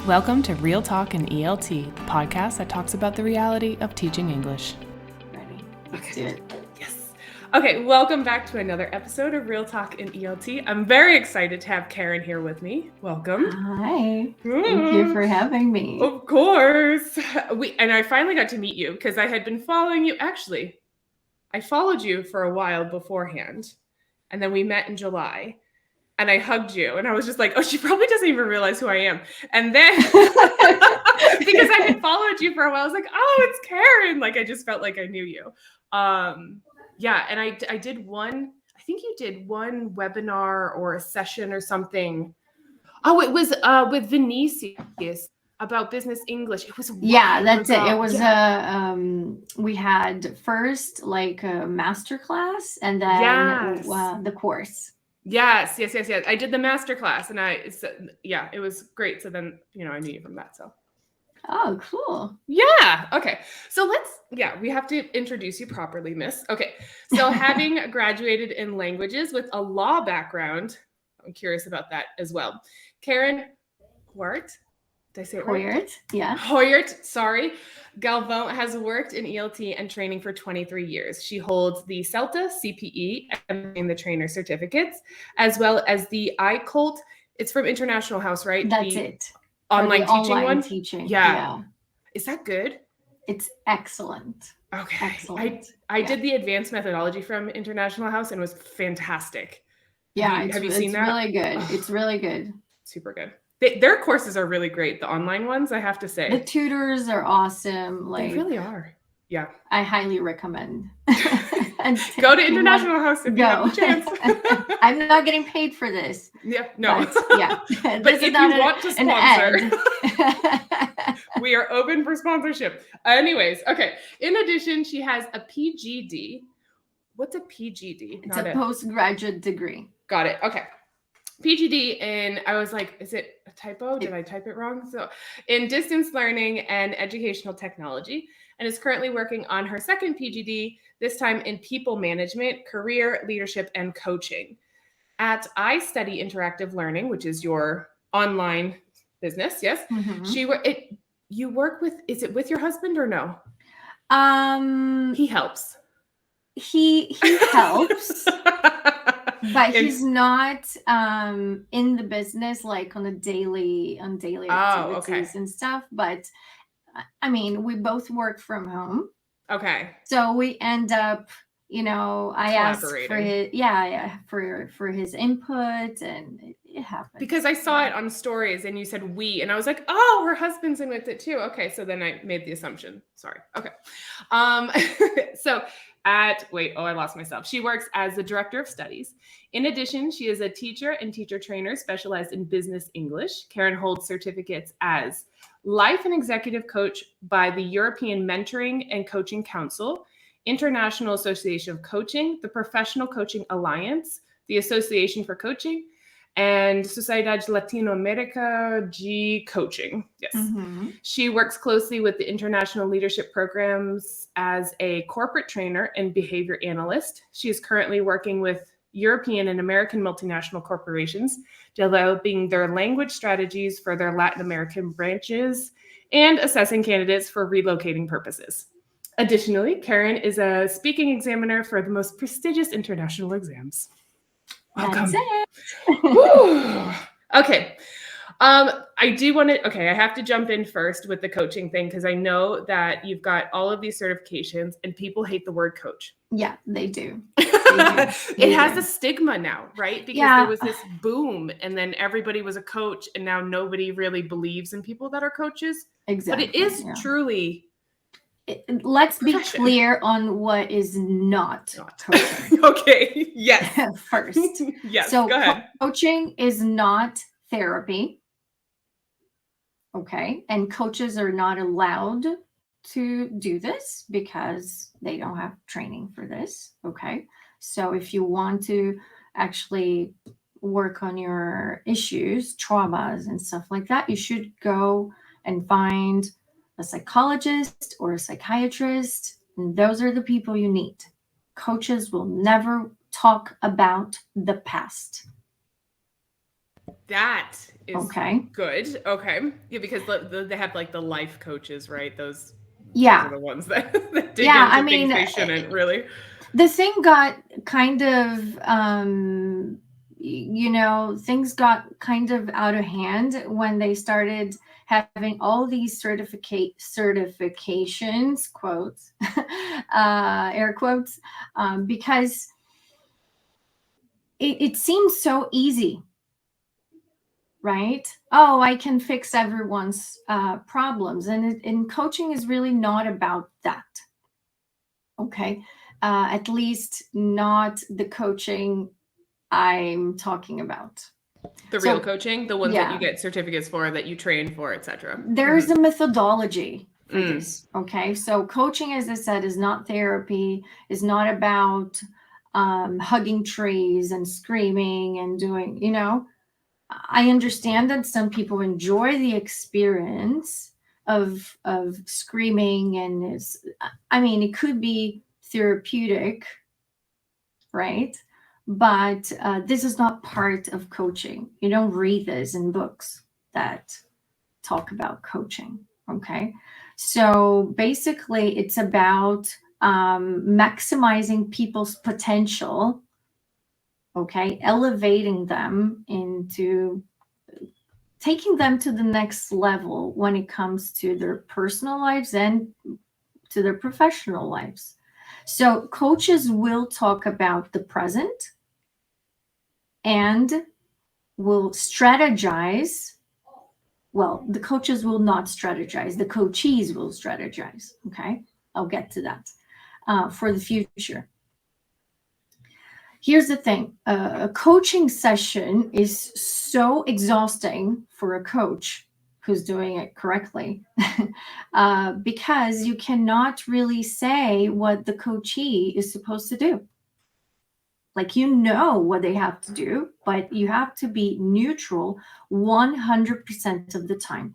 Welcome to Real Talk in ELT, the podcast that talks about the reality of teaching English. Ready? Let's do it. Yes. Okay, welcome back to another episode of Real Talk in ELT. I'm very excited to have Karin here with me. Welcome. Hi. Thank you for having me. Of course. I finally got to meet you because I had been following you. Actually, I followed you for a while beforehand, and then we met in July. And I hugged you, and I was just like, oh, she probably doesn't even realize who I am. And then, because I had followed you for a while, I was like, oh, it's Karin. Like, I just felt like I knew you. Yeah, and I did one, I think you did one webinar or a session or something. Oh, it was with Vinicius about business English. It was that's it. It was we had first like a master class and then the course. Yes. I did the masterclass, and it was great. So then, I knew you from that. So. Oh, cool. Yeah. Okay. So we have to introduce you properly, miss. Okay. So having graduated in languages with a law background, I'm curious about that as well. Karin Heuert. Did I say it right? Heuert, yeah. Heuert, sorry. Galvão has worked in ELT and training for 23 years. She holds the CELTA, CPE, and the trainer certificates, as well as the iColt. It's from International House, right? That's it. Online teaching one? Teaching. Yeah. Is that good? It's excellent. Okay. Excellent. I did the advanced methodology from International House, and it was fantastic. Yeah. Have you seen that? It's really good. It's really good. Super good. Their courses are really great. The online ones, I have to say. The tutors are awesome. They really are. Yeah. I highly recommend. Go to International House if you have the chance. I'm not getting paid for this. Yeah, no. But if you want to sponsor, we are open for sponsorship. Anyways, okay. In addition, she has a PGD. What's a PGD? It's a postgraduate degree. Got it. Okay. PGD in, I was like, is it a typo? Did I type it wrong? So in distance learning and educational technology, and is currently working on her second PGD, this time in people management, career, leadership, and coaching. At I Study Interactive Learning, which is your online business, yes? Mm-hmm. You work with, is it with your husband or no? He helps. He helps. But he's not in the business like on daily activities and stuff. But I mean, we both work from home. Okay. So we end up, I asked for his input, and it happened. Because I saw it on stories, and you said we, and I was like, oh, her husband's in with it too. Okay, so then I made the assumption. Sorry. Okay. So. I lost myself. She works as the director of studies. In addition, she is a teacher and teacher trainer specialized in business English. Karin holds certificates as life and executive coach by the European Mentoring and Coaching Council, International Association of Coaching, the Professional Coaching Alliance, the Association for Coaching, and Sociedade Latino-America G Coaching. Yes. Mm-hmm. She works closely with the international leadership programs as a corporate trainer and behavior analyst. She is currently working with European and American multinational corporations, developing their language strategies for their Latin American branches and assessing candidates for relocating purposes. Additionally, Karin is a speaking examiner for the most prestigious international exams. Welcome. That's it. Okay. I have to jump in first with the coaching thing, because I know that you've got all of these certifications and people hate the word coach. Yeah, they do. It has a stigma now, right? Because there was this boom, and then everybody was a coach, and now nobody really believes in people that are coaches. Exactly. But it is truly... Let's be clear on what is not coaching. Okay. Yes. First. Yes. So go ahead. Coaching is not therapy. Okay. And coaches are not allowed to do this because they don't have training for this. Okay. So if you want to actually work on your issues, traumas, and stuff like that, you should go and find a psychologist or a psychiatrist. And those are the people you need. Coaches will never talk about the past. That is Okay. good. Okay. Yeah, because they have like the life coaches, right? Those Yeah. are the ones that dig Yeah. I into things mean, they shouldn't really. the thing got kind of, things got kind of out of hand when they started having all these certifications, quotes, air quotes, because it seems so easy, right? Oh, I can fix everyone's problems. And coaching is really not about that. Okay. At least not the coaching I'm talking about. The real So, coaching, the ones that you yeah, get certificates for, that you train for, etc. there's a methodology for Mm. this. Okay. So, coaching, as I said, is not therapy, is not about hugging trees and screaming and doing, I understand that some people enjoy the experience of screaming, and it could be therapeutic, right? But this is not part of coaching. You don't read this in books that talk about coaching. Okay. So basically, it's about maximizing people's potential, okay, elevating them into taking them to the next level when it comes to their personal lives and to their professional lives. So, coaches will talk about the present and will strategize. Well, the coaches will not strategize, the coachees will strategize. Okay, I'll get to that for the future. Here's the thing, a coaching session is so exhausting for a coach who's doing it correctly because you cannot really say what the coachee is supposed to do. Like, what they have to do, but you have to be neutral 100% of the time.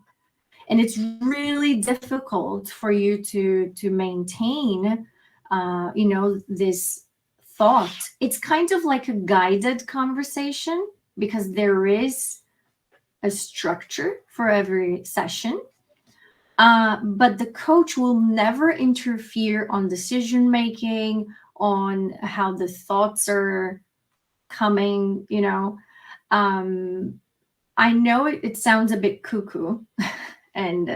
And it's really difficult for you to maintain, this thought. It's kind of like a guided conversation because there is a structure for every session. But the coach will never interfere on decision making, on how the thoughts are coming. I know it sounds a bit cuckoo and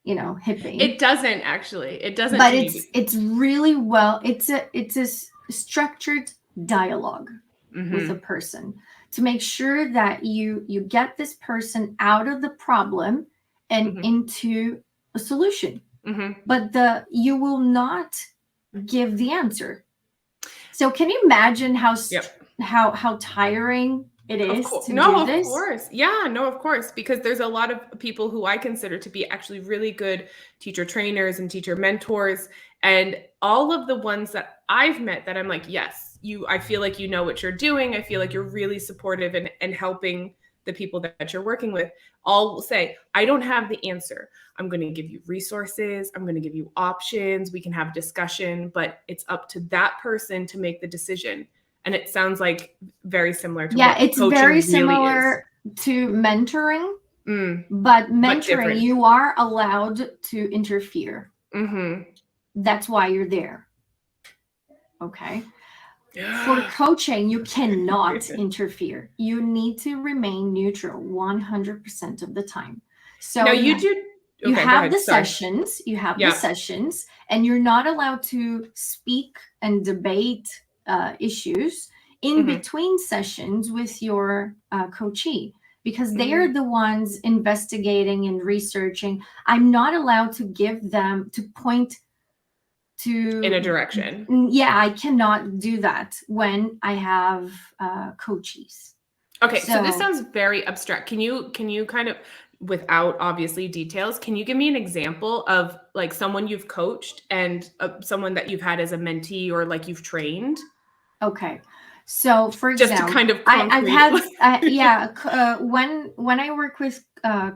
hippie. It doesn't actually. It doesn't. But it's really well. It's a structured dialogue with a person to make sure that you get this person out of the problem and into a solution. But you will not give the answer. So can you imagine how tiring it is to do this? Of course. Yeah, no, of course. Because there's a lot of people who I consider to be actually really good teacher trainers and teacher mentors. And all of the ones that I've met that I'm like, yes, I feel like you know what you're doing. I feel like you're really supportive and helping the people that you're working with, all will say, I don't have the answer. I'm going to give you resources. I'm going to give you options. We can have discussion, but it's up to that person to make the decision. And it sounds like very similar to what it's coaching very really similar to mentoring, but mentoring, but you are allowed to interfere. That's why you're there. Okay. For coaching, you cannot interfere. You need to remain neutral 100% of the time. So now you have the sessions, and you're not allowed to speak and debate issues in between sessions with your coachee, because they are the ones investigating and researching. I'm not allowed to give them to point in a direction. Yeah, I cannot do that when I have coachees. Okay, so this sounds very abstract. Can you kind of, without obviously details, can you give me an example of like someone you've coached and someone that you've had as a mentee or like you've trained? Okay. So, for example, just to kind of I've had when I work with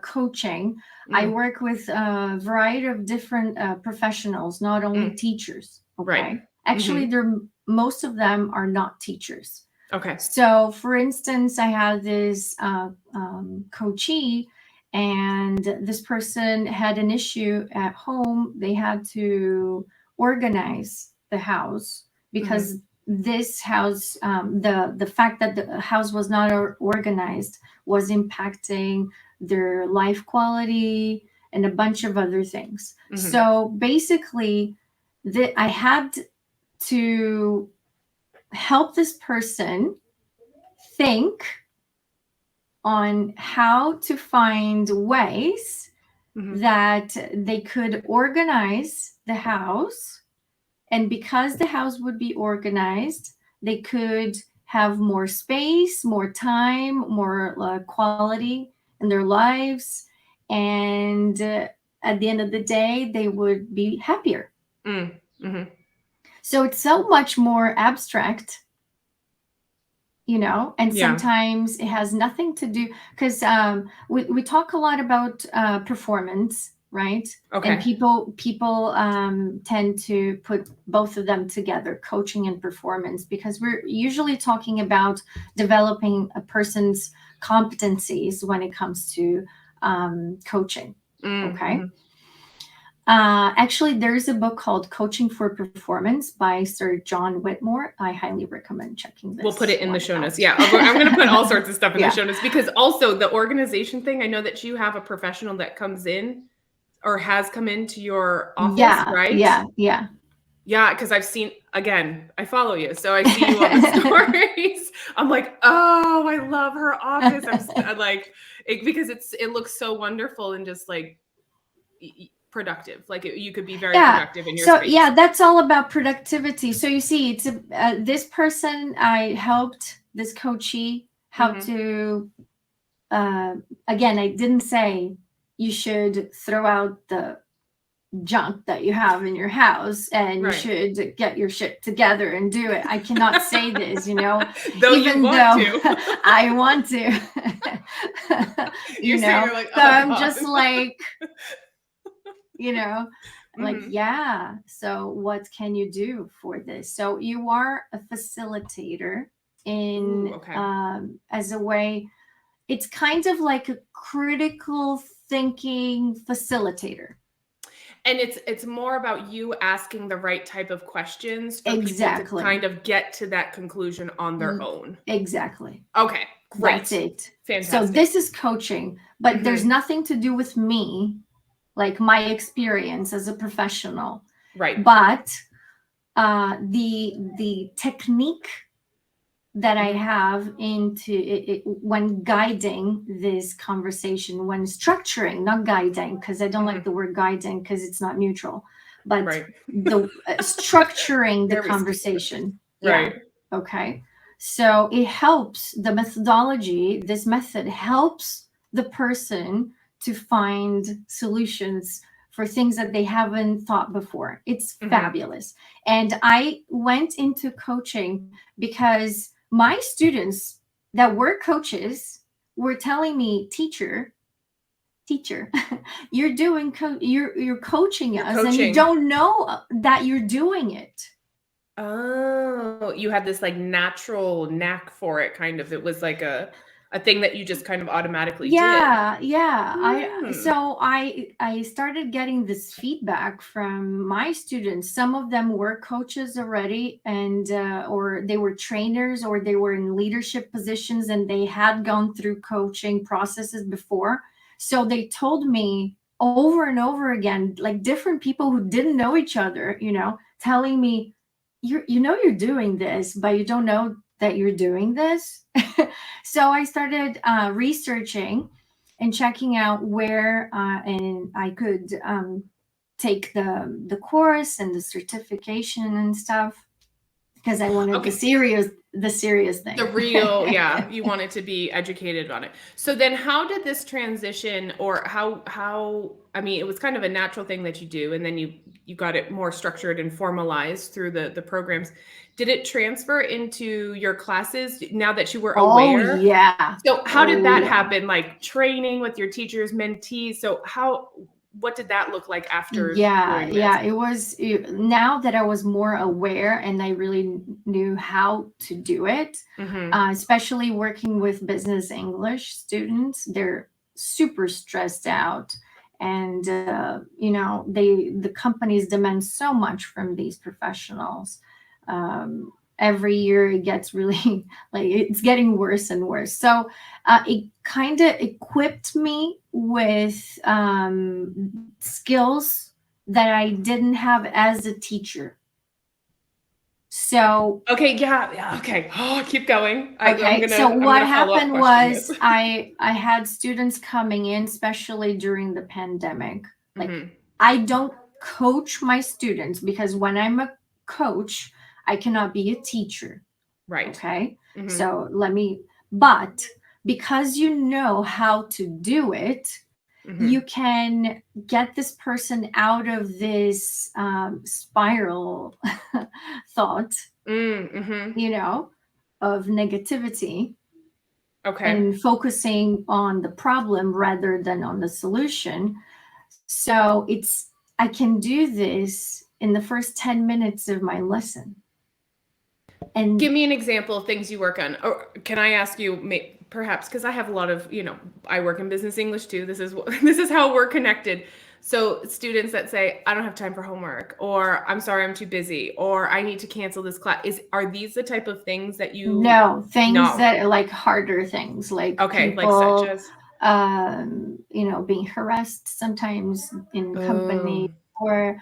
coaching, I work with a variety of different professionals, not only teachers. Okay, right. Actually, most of them are not teachers. Okay. So, for instance, I had this coachee, and this person had an issue at home. They had to organize the house because this house, the fact that the house was not organized was impacting their life quality and a bunch of other things. So basically, I had to help this person think on how to find ways that they could organize the house. And because the house would be organized, they could have more space, more time, more quality in their lives. And at the end of the day, they would be happier. So it's so much more abstract, you know, and sometimes it has nothing to do, because we talk a lot about performance, right? And people tend to put both of them together, coaching and performance, because we're usually talking about developing a person's competencies when it comes to coaching. Okay. Actually, there's a book called Coaching for Performance by Sir John Whitmore. I highly recommend checking this. We'll put it in the show notes. Yeah, I'm going to put all sorts of stuff in the show notes, because also the organization thing, I know that you have a professional that comes in or has come into your office, right? Yeah, because I've seen, again, I follow you, so I see you on the stories. I'm like, oh, I love her office. I'm like, because it looks so wonderful and just like productive. Like you could be very productive in your space. Yeah, that's all about productivity. So you see, it's this person I helped, this coachee, how to again, I didn't say you should throw out the junk that you have in your house and you should get your shit together and do it. I cannot say this, you know, even though I want to. you know, like, oh, so I'm just like, you know, like, yeah, so what can you do for this? So you are a facilitator in as a way, it's kind of like a critical thinking facilitator. And it's more about you asking the right type of questions for people to kind of get to that conclusion on their own. Exactly. Okay, great. That's it. Fantastic. So this is coaching, but there's nothing to do with me, like my experience as a professional. Right. But the technique that I have into it when guiding this conversation, when structuring, not guiding, because I don't like the word guiding because it's not neutral, but the structuring the conversation. Right. Yeah. Okay. So it helps, the methodology, this method helps the person to find solutions for things that they haven't thought before. It's fabulous. And I went into coaching because my students that were coaches were telling me, teacher, you're doing you're coaching us, and you don't know that you're doing it. Oh, you had this like natural knack for it, kind of. It was like a thing that you just kind of automatically did. Yeah. I started getting this feedback from my students. Some of them were coaches already, and or they were trainers, or they were in leadership positions, and they had gone through coaching processes before. So they told me over and over again, like different people who didn't know each other, you know, telling me, you're doing this, but you don't know that you're doing this. So I started researching and checking out where and I could take the course and the certification and stuff, because I wanted the serious thing. The real, you wanted to be educated on it. So then how did this transition, or how, I mean, it was kind of a natural thing that you do, and then you got it more structured and formalized through the programs. Did it transfer into your classes now that you were aware? Oh, yeah. So how did that happen? Like training with your teachers, mentees. So how what did that look like after Yeah, doing yeah, this? now that I was more aware and I really knew how to do it, especially working with business English students. They're super stressed out, and the companies demand so much from these professionals. Every year it gets really like it's getting worse and worse. So it kind of equipped me with skills that I didn't have as a teacher. So Okay, yeah, okay. Oh, keep going. okay, so I'm what gonna follow up happened question was this. I had students coming in, especially during the pandemic. Like Mhm. I don't coach my students because when I'm a coach, I cannot be a teacher. Right. Okay. Mhm. So but because you know how to do it, you can get this person out of this spiral thought, of negativity Okay. and focusing on the problem rather than on the solution. So I can do this in the first 10 minutes of my lesson. And give me an example of things you work on. Or can I ask you, perhaps, because I have a lot of, I work in business English too. This is how we're connected. So students that say, I don't have time for homework, or I'm sorry, I'm too busy, or I need to cancel this class. Are these the type of things that you no, things No. that are like harder things, like Okay, like such people, as? being harassed sometimes in company, Oh. or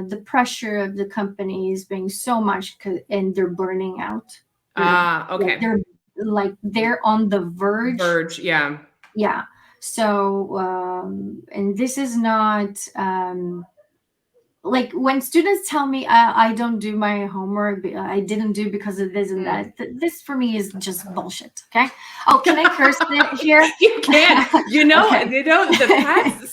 the pressure of the companies being so much and they're burning out. Okay. They're on the verge. Yeah. Yeah. So, and this is not like when students tell me I don't do my homework, I didn't do because of this and that. This for me is just bullshit. Okay. Oh, can I curse here? You can. Okay. The past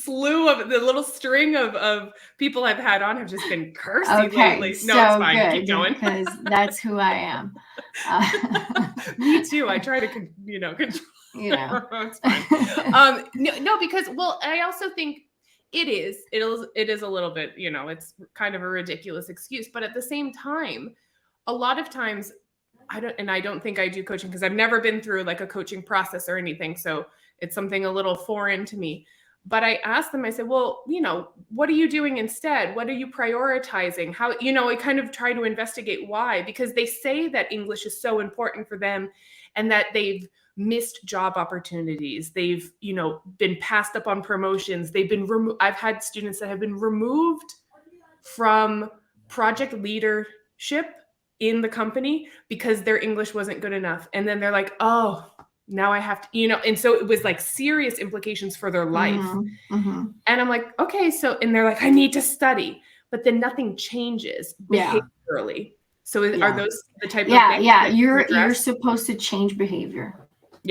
slew of the little string of people I've had on have just been cursy lately. So No, it's fine. good, Keep going. because that's who I am. Me too. I try to, control. It's fine. No, because I also think it is a little bit, it's kind of a ridiculous excuse, but at the same time, a lot of times I don't think I do coaching because I've never been through like a coaching process or anything. So it's something a little foreign to me. But I asked them, I said, well, what are you doing instead? What are you prioritizing? How, I kind of try to investigate why, because they say that English is so important for them and that they've missed job opportunities. They've, been passed up on promotions. They've been removed. I've had students that have been removed from project leadership in the company because their English wasn't good enough. And then they're like, oh, now I have to, and so it was like serious implications for their life. And I'm like, okay, so, and they're like, I need to study, but then nothing changes behaviorally. So are those the type of things? Yeah, you're supposed to change behavior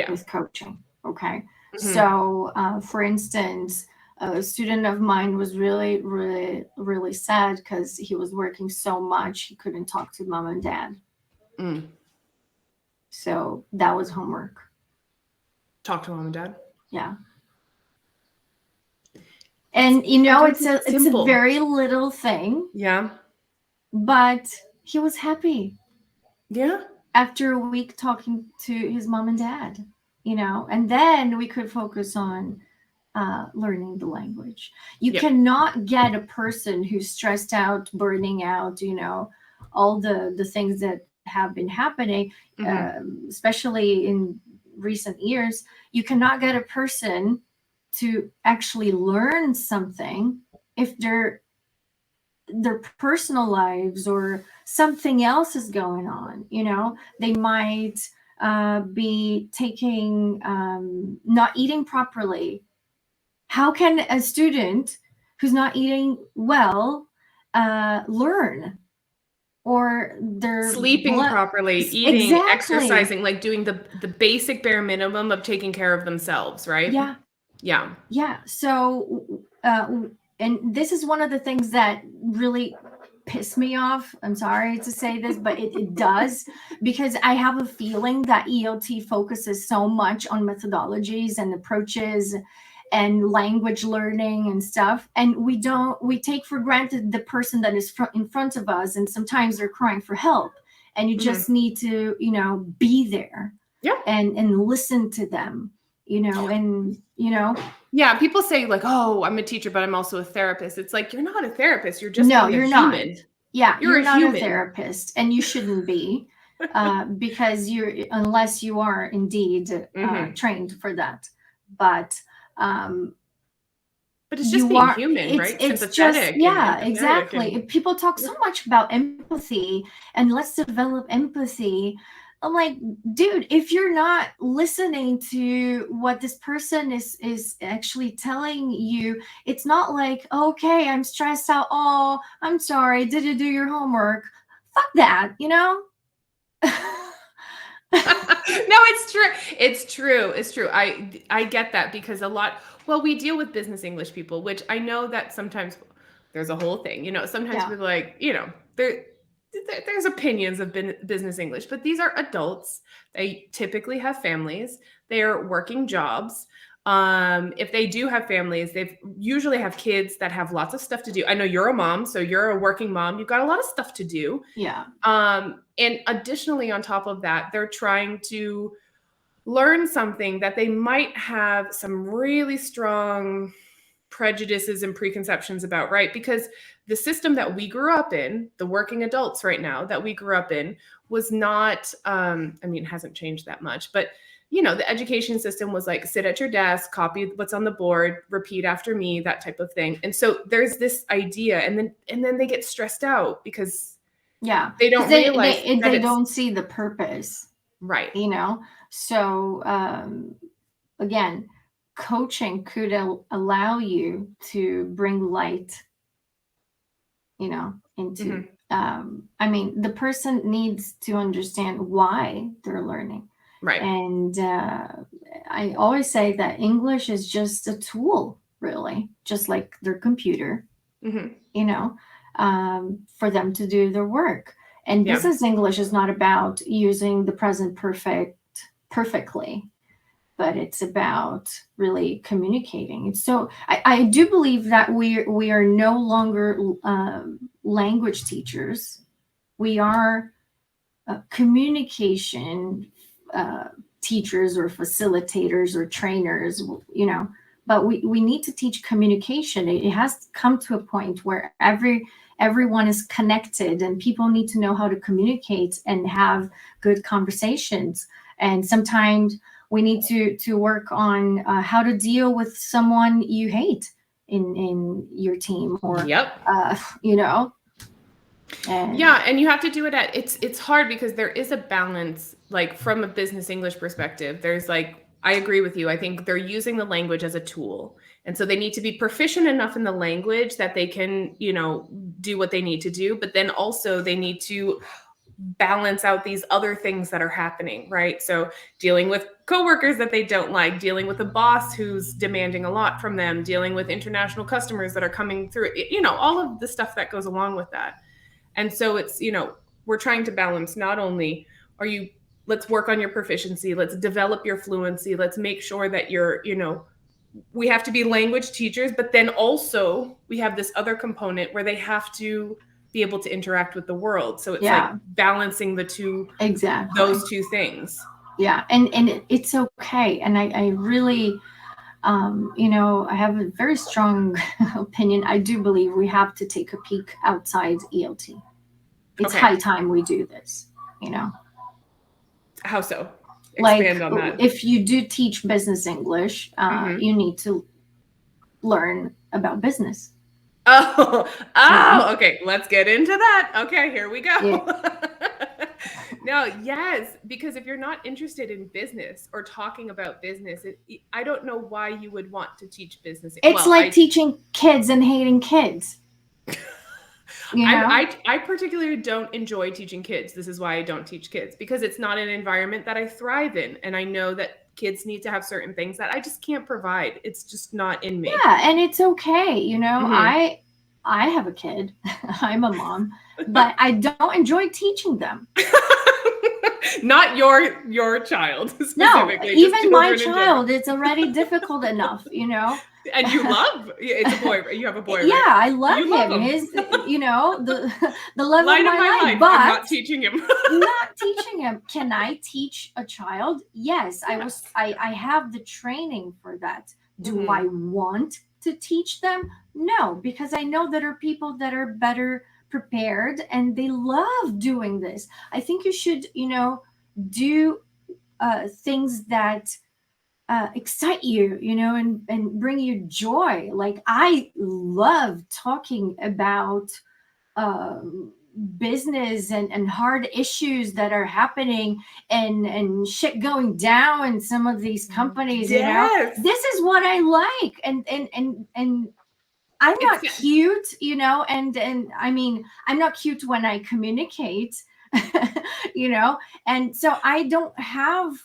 with coaching. Okay. So, for instance, a student of mine was really, really, really sad because he was working so much he couldn't talk to mom and dad. So that was homework. Talk to mom and dad. Yeah. And it's a very little thing. Yeah. But he was happy. Yeah. After a week talking to his mom and dad, and then we could focus on learning the language. You cannot get a person who's stressed out, burning out, all the things that have been happening, especially in recent years. You cannot get a person to actually learn something if their personal lives or something else is going on. They might be taking not eating properly. How can a student who's not eating well learn? Or they're sleeping properly, eating, exercising, like doing the basic bare minimum of taking care of themselves, right? Yeah. So and this is one of the things that really piss me off. I'm sorry to say this, but it does, because I have a feeling that ELT focuses so much on methodologies and approaches, and language learning and stuff, and we take for granted the person that is in front of us, and sometimes they're crying for help, and you just need to, you know, be there, and listen to them, you know, and you know. Yeah, people say like, "Oh, I'm a teacher, but I'm also a therapist." It's like, you're not a therapist. You're just No, being you're a not. human. Yeah, you're not human. a therapist, and you shouldn't be, because unless you are indeed trained for that. But it's just being human, right? It's just, Sympathetic yeah, and empathetic. exactly. People talk so much about empathy and let's develop empathy. I'm like, dude, if you're not listening to what this person is actually telling you, it's not like, okay, I'm stressed out. Oh, I'm sorry. Did you do your homework? Fuck that, you know? No, it's true. It's true. I get that, because we deal with business English people, which I know that sometimes there's a whole thing, you know, sometimes people like, you know, there's opinions of business English, but these are adults. They typically have families. They are working jobs. If they do have families, they usually have kids that have lots of stuff to do. I know you're a mom, so you're a working mom. You've got a lot of stuff to do. Yeah. And additionally, on top of that, they're trying to learn something that they might have some really strong prejudices and preconceptions about, right? Because the system that we grew up in, the working adults right now that we grew up in, was not, I mean, it hasn't changed that much, but you know, the education system was like, sit at your desk, copy what's on the board, repeat after me, that type of thing. And so there's this idea, and then they get stressed out because they don't realize they don't see the purpose, right? You know, so again, coaching could allow you to bring light, you know, into. I mean, the person needs to understand why they're learning. Right. And I always say that English is just a tool, really, just like their computer, you know, for them to do their work. And business English is not about using the present perfect perfectly, but it's about really communicating. So I do believe that we are no longer language teachers. We are communication teachers or facilitators or trainers, you know, but we need to teach communication. It has come to a point where everyone is connected, and people need to know how to communicate and have good conversations. And sometimes we need to work on how to deal with someone you hate in your team, or you know. And you have to do it it's hard because there is a balance, like from a business English perspective. There's like, I agree with you. I think they're using the language as a tool. And so they need to be proficient enough in the language that they can, you know, do what they need to do. But then also they need to balance out these other things that are happening, right? So dealing with coworkers that they don't like, dealing with a boss who's demanding a lot from them, dealing with international customers that are coming through, you know, all of the stuff that goes along with that. And so it's, you know, we're trying to balance, not only let's work on your proficiency, let's develop your fluency, let's make sure that you're, you know, we have to be language teachers, but then also we have this other component where they have to be able to interact with the world. So it's like balancing the two, those two things. Yeah. And it's okay. And I really, you know, I have a very strong opinion. I do believe we have to take a peek outside ELT. It's high time we do this, you know. How so? Expand on that. If you do teach business English, you need to learn about business. Okay. Let's get into that. Okay, here we go. Yeah. No, yes, because if you're not interested in business or talking about business, I don't know why you would want to teach business. It's like teaching kids and hating kids. You know? I particularly don't enjoy teaching kids. This is why I don't teach kids, because it's not an environment that I thrive in. And I know that kids need to have certain things that I just can't provide. It's just not in me. Yeah, and it's okay. You know, I have a kid. I'm a mom, but I don't enjoy teaching them. Not your child No, specifically. just even my children in general. child, it's already difficult enough, you know. And you love, it's a boy, you have a boy, Yeah, right? I love You love him. him. He's, you know, the love Light of of my my life. life. But I'm not teaching him. not teaching him. Can I teach a child? Yes, I have the training for that. Do I want to teach them? No, because I know there are people that are better prepared and they love doing this. I think you should, you know, do things that excite you, you know, and bring you joy. Like I love talking about business and hard issues that are happening and shit going down in some of these companies. You know, Yes. this is what I like, and I'm not cute, you know, and I mean, I'm not cute when I communicate, you know, and so I don't have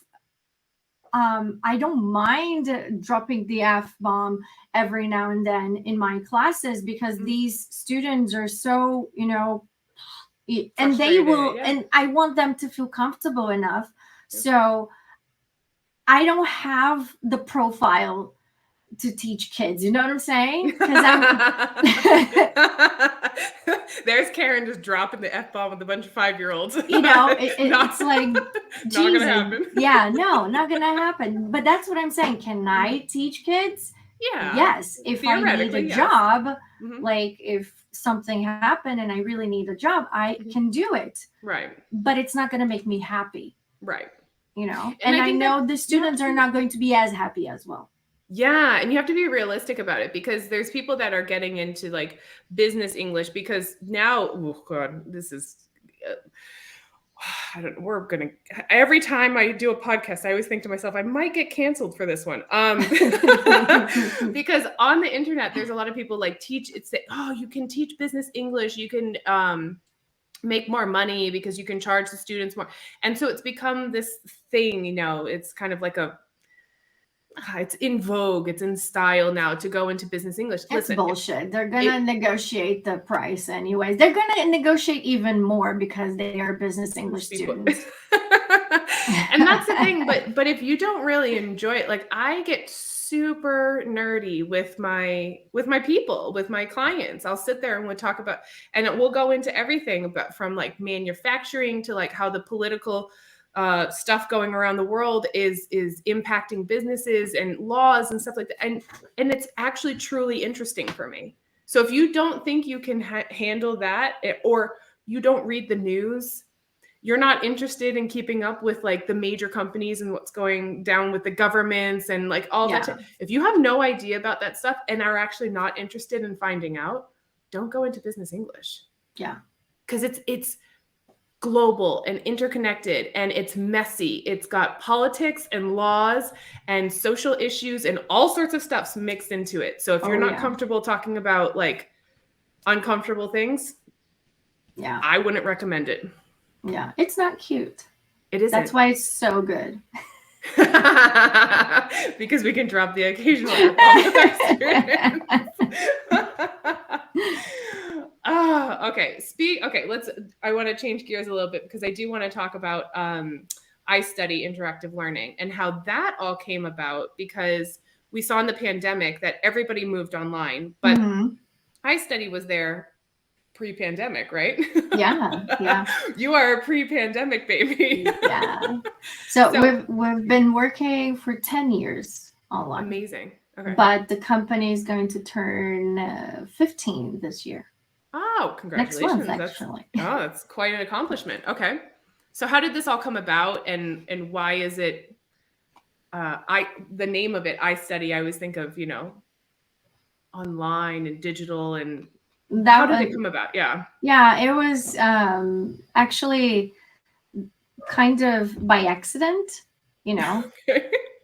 I don't mind dropping the F bomb every now and then in my classes because these students are so, you know, and they will, and I want them to feel comfortable enough. So I don't have the profile to teach kids. You know what I'm saying? Because there's Karin just dropping the F-bomb with a bunch of 5-year-olds. You know, it's like, not gonna happen. Yeah, no, not gonna happen. But that's what I'm saying. Can I teach kids? Yeah. Yes. If I need a job, like if something happened and I really need a job, I can do it. Right. But it's not gonna make me happy. Right. You know, and I know the students are not going to be as happy as well. Yeah, and you have to be realistic about it because there's people that are getting into like business English because now, oh God, this is, I don't know, we're gonna, every time I do a podcast, I always think to myself, I might get canceled for this one. Because on the internet, there's a lot of people like oh, you can teach business English, you can make more money because you can charge the students more. And so it's become this thing, you know, it's kind of like it's in vogue, it's in style now to go into business English. It's bullshit. They're gonna negotiate the price anyways. They're gonna negotiate even more because they are business English students. And that's the thing. But if you don't really enjoy it, like I get super nerdy with my people, with my clients. I'll sit there and we'll talk about, and we'll go into everything about from like manufacturing to like how the political stuff going around the world is impacting businesses and laws and stuff like that, and it's actually truly interesting for me. So if you don't think you can handle that, or you don't read the news, you're not interested in keeping up with like the major companies and what's going down with the governments and like all that. If you have no idea about that stuff and are actually not interested in finding out, don't go into business English. Yeah, because it's global and interconnected and it's messy. It's got politics and laws and social issues and all sorts of stuffs mixed into it. So if you're not comfortable talking about like uncomfortable things, I wouldn't recommend it. Yeah, it's not cute. It isn't. That's why it's so good. Because we can drop the occasional F-bomb with our students. Okay. I want to change gears a little bit because I do want to talk about I Study interactive learning and how that all came about because we saw in the pandemic that everybody moved online, but I Study was there pre-pandemic, right? Yeah. You are a pre-pandemic baby. Yeah. So we've been working for 10 years online. Amazing. Okay. But the company is going to turn 15 this year. Oh, congratulations. Next month, actually. That's quite an accomplishment. Okay. So how did this all come about and why is it the name of it, I Study, I always think of, you know, online and digital and how did it come about? Yeah, it was actually kind of by accident, you know.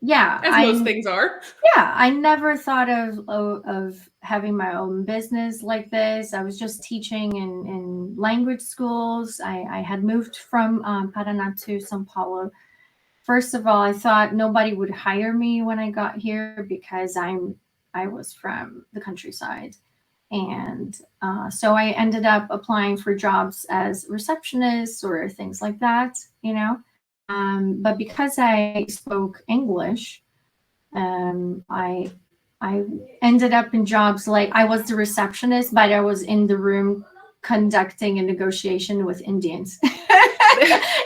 Yeah, as most things are. Yeah, I never thought of having my own business like this. I was just teaching in language schools. I had moved from Paraná to São Paulo. First of all, I thought nobody would hire me when I got here because I was from the countryside. And so I ended up applying for jobs as receptionist or things like that, you know. But because I spoke English, I ended up in jobs like I was the receptionist, but I was in the room conducting a negotiation with Indians.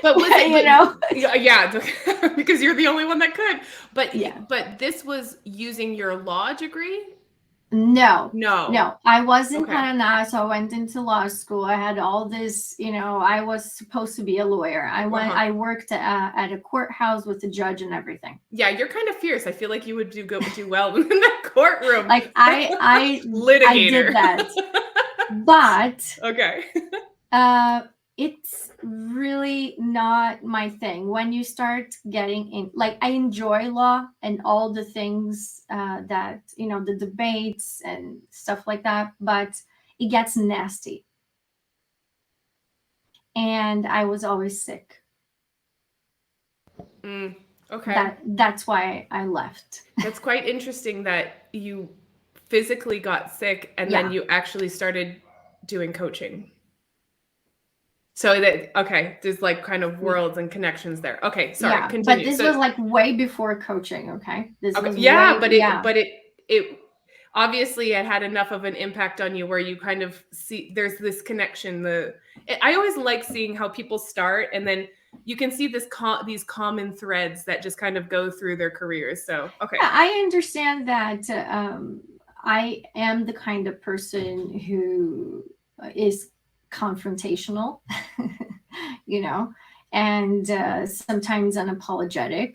But was it, you know? Yeah, because you're the only one that could. But Yeah. but this was using your law degree? No. No. I was in Okay. Panama, so I went into law school. I had all this, I was supposed to be a lawyer. I worked at a courthouse with the judge and everything. Yeah, you're kind of fierce. I feel like you would do well in that courtroom. Like I Litigator. did that. But okay. It's really not my thing. When you start getting in, like, I enjoy law and all the things that, the debates and stuff like that, but it gets nasty. And I was always sick. Okay. That's why I left. That's quite interesting that you physically got sick and then you actually started doing coaching. So there's like kind of worlds and connections there. Okay, sorry, continue. But this was like way before coaching, okay? This was but it obviously it had enough of an impact on you where you kind of see there's this connection. I always like seeing how people start and then you can see these common threads that just kind of go through their careers. So, okay. Yeah, I understand that I am the kind of person who is confrontational, and sometimes unapologetic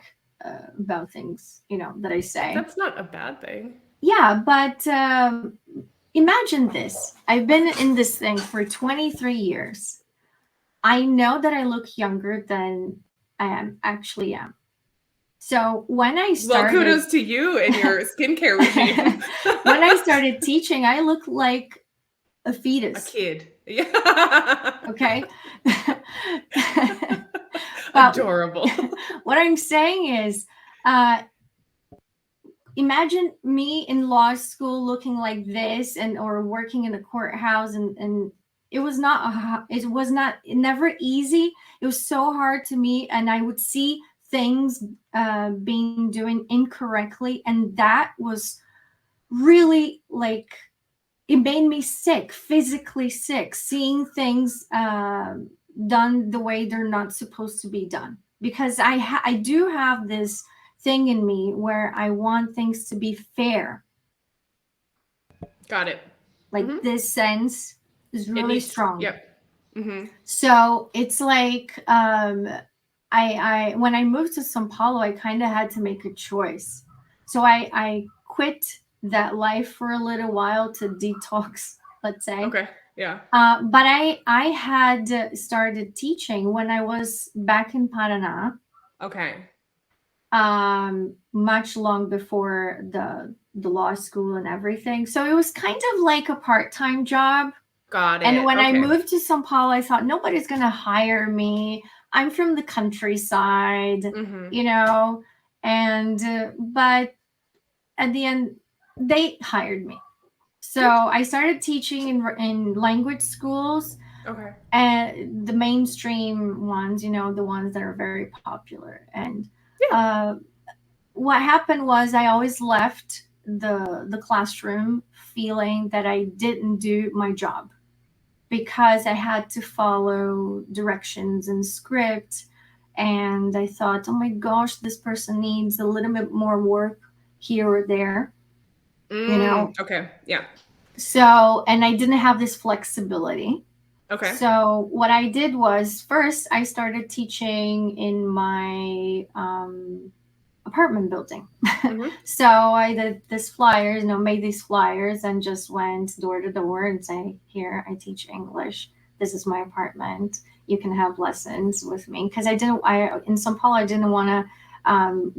about things, that I say. That's not a bad thing. Yeah, but imagine this. I've been in this thing for 23 years. I know that I look younger than I actually am. So when I started... Well, kudos to you and your skincare regime. When I started teaching, I looked like a fetus. A kid. Yeah. Okay. Adorable. What I'm saying is, imagine me in law school looking like this or working in a courthouse and it was never easy. It was so hard to me, and I would see things being doing incorrectly, and that was really like it made me sick, physically sick, seeing things done the way they're not supposed to be done, because I do have this thing in me where I want things to be fair. Got it. Like this sense is really strong. Yep. Mm-hmm. So it's like I when I moved to Sao Paulo, I kind of had to make a choice. So I quit that life for a little while to detox, let's say. Okay. Yeah. But I had started teaching when I was back in Paraná. Okay. Much long before the law school and everything. So it was kind of like a part-time job. Got it. And when I moved to Sao Paulo, I thought nobody's going to hire me. I'm from the countryside, and but at the end, they hired me. So I started teaching in language schools. Okay. And the mainstream ones, the ones that are very popular. And what happened was I always left the classroom feeling that I didn't do my job, because I had to follow directions and script. And I thought, oh my gosh, this person needs a little bit more work here or there, Okay. Yeah. So, and I didn't have this flexibility. Okay. So what I did was, first I started teaching in my apartment building. Mm-hmm. So I did this flyers, made these flyers and just went door to door and say, here, I teach English. This is my apartment. You can have lessons with me. Because in São Paulo, I didn't want to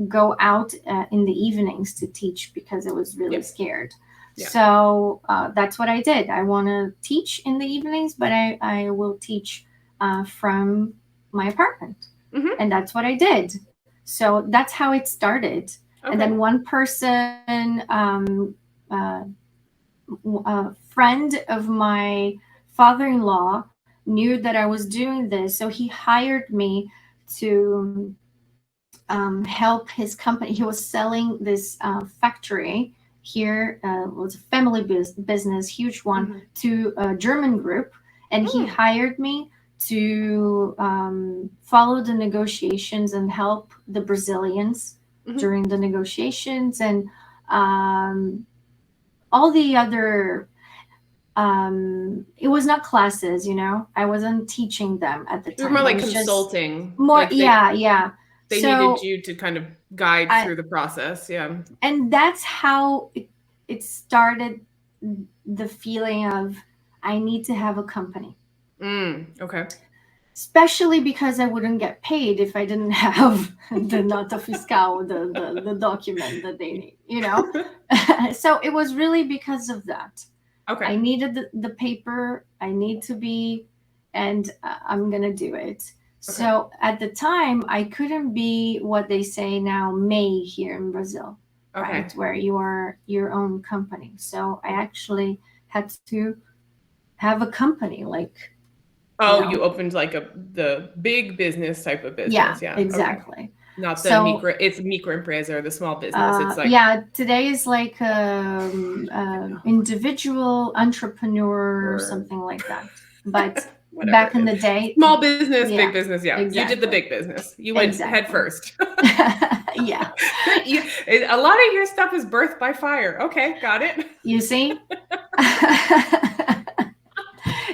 go out in the evenings to teach because I was really scared. Yeah. So that's what I did. I want to teach in the evenings, but I will teach from my apartment. Mm-hmm. And that's what I did. So that's how it started. Okay. And then one person, a friend of my father-in-law, knew that I was doing this. So he hired me to help his company. He was selling this factory here, was a family business, huge one, to a German group, and he hired me to follow the negotiations and help the Brazilians during the negotiations, and all the other. It was not classes, I wasn't teaching them at the time. You were more like consulting. More, like yeah. They needed you to kind of guide through the process, yeah. And that's how it started, the feeling of I need to have a company. Okay. Especially because I wouldn't get paid if I didn't have the nota fiscal, the document that they need, So it was really because of that. Okay. I needed the paper. I need to be, and I'm going to do it. Okay. So at the time, I couldn't be what they say now, MEI here in Brazil, right? Where you are your own company. So I actually had to have a company, like. You opened like the big business type of business. Yeah, exactly. Okay. Not the it's microempresa or the small business. It's like today is like individual entrepreneur or something like that. But back in the day, small business, big business. Yeah, exactly. You did the big business. You went head first. Yeah. A lot of your stuff is birthed by fire. Okay, got it. You see.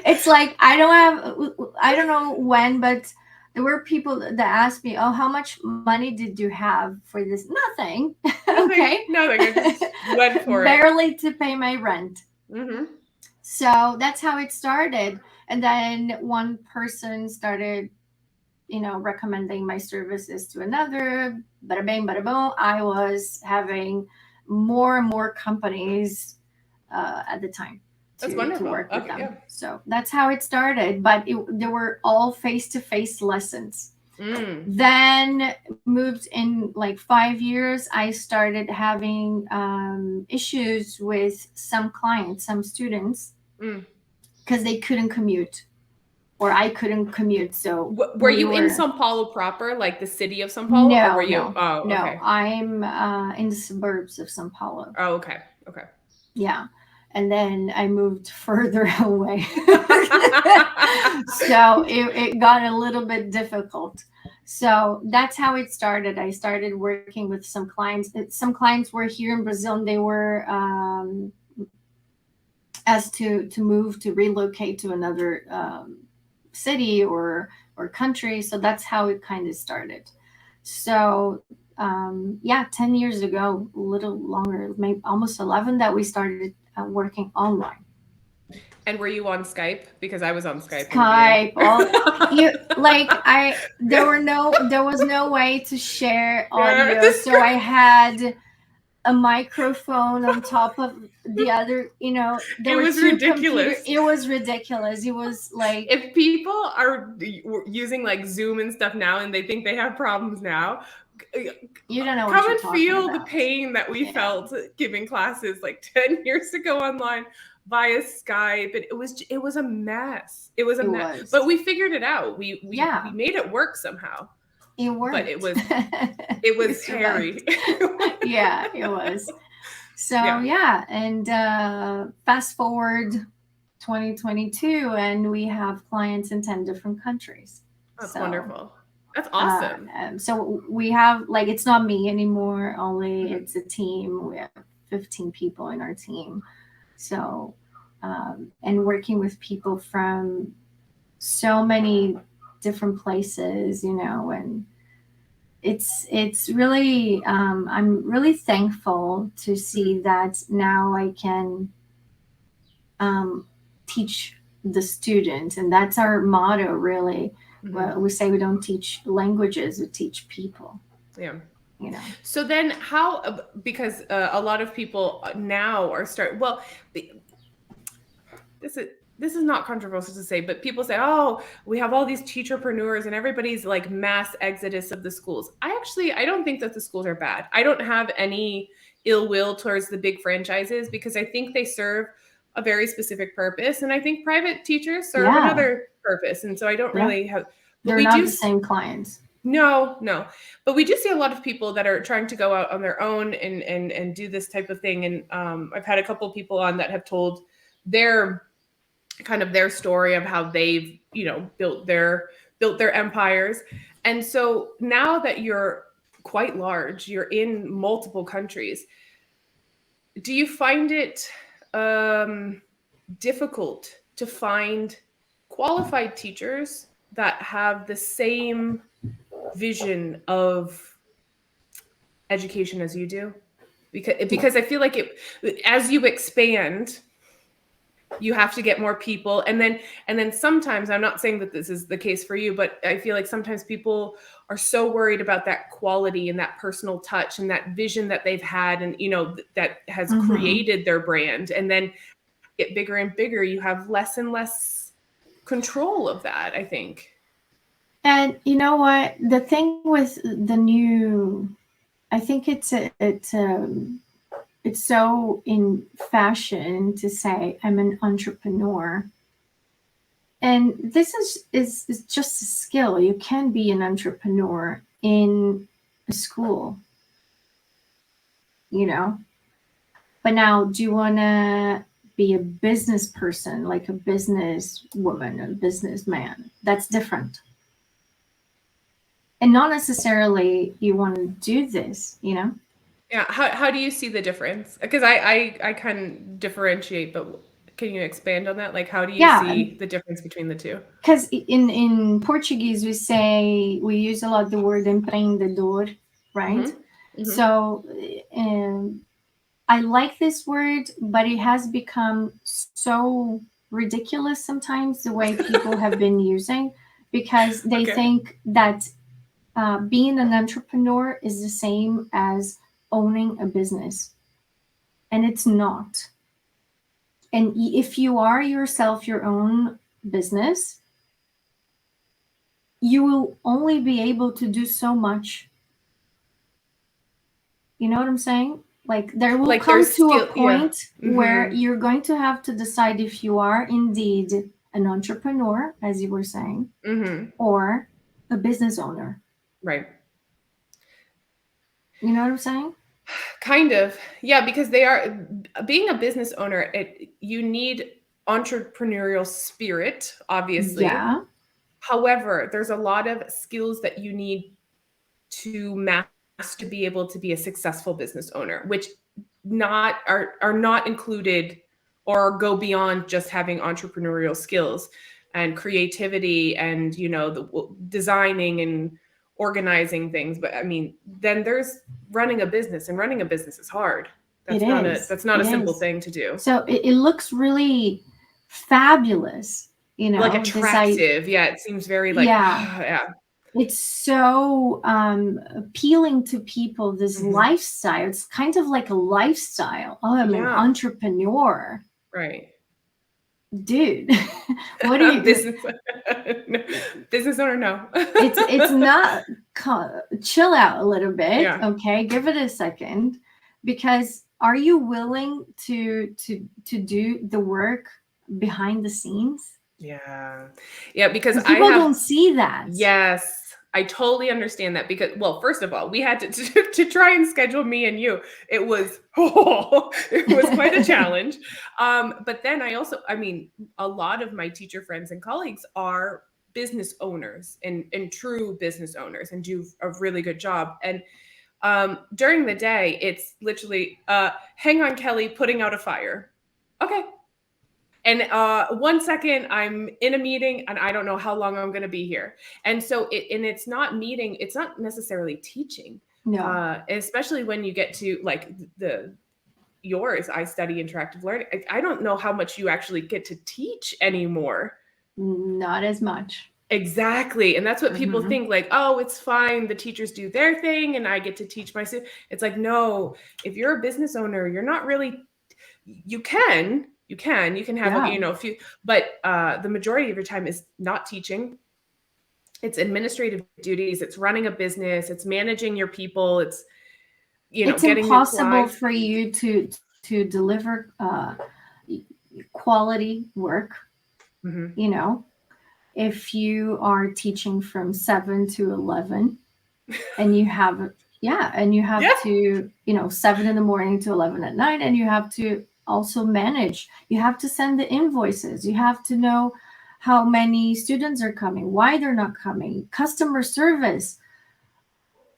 It's like I don't know when, but there were people that asked me, "Oh, how much money did you have for this?" Nothing. Okay. Nothing. I just went for barely to pay my rent. So that's how it started, and then one person started, recommending my services to another. Bada bing, bada boom. I was having more and more companies at the time. That's wonderful. To work with them. Yeah. So that's how it started. But they were all face-to-face lessons. Then moved in like 5 years. I started having issues with some clients, some students, because they couldn't commute, or I couldn't commute. So were you in São Paulo proper, like the city of São Paulo? No, or were you? No. Okay. I'm in the suburbs of São Paulo. Oh, okay. Yeah. And then I moved further away. So it got a little bit difficult. So that's how it started. I started working with some clients. Some clients were here in Brazil, and they were asked to move, to relocate to another city or country. So that's how it kind of started. So 10 years ago, a little longer, maybe almost 11, that we started working online. And were you on Skype? Because I was on Skype. There was no way to share audio, so I had a microphone on top of the other. There were two ridiculous. It was ridiculous. It was like, if people are using like Zoom and stuff now, and they think they have problems now. You don't know what come you're and feel about. The pain that we felt giving classes like 10 years ago online via Skype, and it was a mess. It was a mess, but we figured it out. We made it work somehow. It worked, but it was hairy. Yeah, it was. So and fast forward 2022, and we have clients in 10 different countries. That's wonderful. That's awesome. So we have, like, it's not me anymore, only it's a team. We have 15 people in our team. So, and working with people from so many different places, and it's really, I'm really thankful to see that now I can teach the students, and that's our motto, really. Well, we say we don't teach languages, we teach people. Yeah. So then how, because a lot of people now are this is not controversial to say, but people say, oh, we have all these teacherpreneurs and everybody's like mass exodus of the schools. I don't think that the schools are bad. I don't have any ill will towards the big franchises, because I think they serve a very specific purpose. And I think private teachers serve another purpose. And so I don't really have, they're not the same clients. No. But we do see a lot of people that are trying to go out on their own and do this type of thing. And I've had a couple of people on that have told their kind of their story of how they've, built their empires. And so now that you're quite large, you're in multiple countries, do you find it difficult to find qualified teachers that have the same vision of education as you do? Because I feel like as you expand, you have to get more people, and then sometimes, I'm not saying that this is the case for you, but I feel like sometimes people are so worried about that quality and that personal touch and that vision that they've had, and that has created their brand, and then get bigger and bigger, you have less and less control of that, I think. And you know what? The thing with the new, I think it's so in fashion to say I'm an entrepreneur. And this is just a skill. You can be an entrepreneur in a school, But now, do you want to be a business person, like a business woman, a businessman? That's different. And not necessarily you want to do this, Yeah. How do you see the difference? Because I can differentiate, but can you expand on that? Like, how do you see the difference between the two? Because in Portuguese, we use a lot the word empreendedor, right? So I like this word, but it has become so ridiculous sometimes the way people have been using, because they think that being an entrepreneur is the same as owning a business. And it's not. And if you are yourself your own business, you will only be able to do so much. You know what I'm saying? Like there will come to a point where you're going to have to decide if you are indeed an entrepreneur, as you were saying, or a business owner. Right. You know what I'm saying? Kind of. Yeah, because being a business owner, you need entrepreneurial spirit, obviously. Yeah. However, there's a lot of skills that you need to master to be able to be a successful business owner, which are not included or go beyond just having entrepreneurial skills and creativity and the designing and organizing things. But I mean, then there's running a business, and running a business is hard. That's not a simple thing to do. So it looks really fabulous, like attractive. Yeah, it seems very like yeah. It's so appealing to people, this lifestyle. It's kind of like a lifestyle. Oh, I'm an entrepreneur. Right. Dude, what do you business owner? No. It's not. Chill out a little bit. Yeah. Okay, give it a second, because are you willing to do the work behind the scenes? Yeah, because people don't see that. Yes, I totally understand that, because, well, first of all, we had to try and schedule me and you. It was quite a challenge. But then a lot of my teacher friends and colleagues are business owners and true business owners and do a really good job. And during the day, it's literally, hang on, Kelly, putting out a fire. Okay. And 1 second, I'm in a meeting and I don't know how long I'm going to be here. And so it's not necessarily teaching. No. Especially when you get to like yours, I study interactive learning. I don't know how much you actually get to teach anymore. Not as much. Exactly. And that's what people think, like, oh, it's fine. The teachers do their thing and I get to teach my students. It's like, no, if you're a business owner, you're not really, you can have a few, but the majority of your time is not teaching. It's administrative duties. It's running a business. It's managing your people. It's it's getting impossible for you to deliver quality work. if you are teaching from 7 to 11 and you have Yeah. to, 7 in the morning to 11 at night, and you have to also manage, you have to send the invoices, you have to know how many students are coming, why they're not coming, customer service,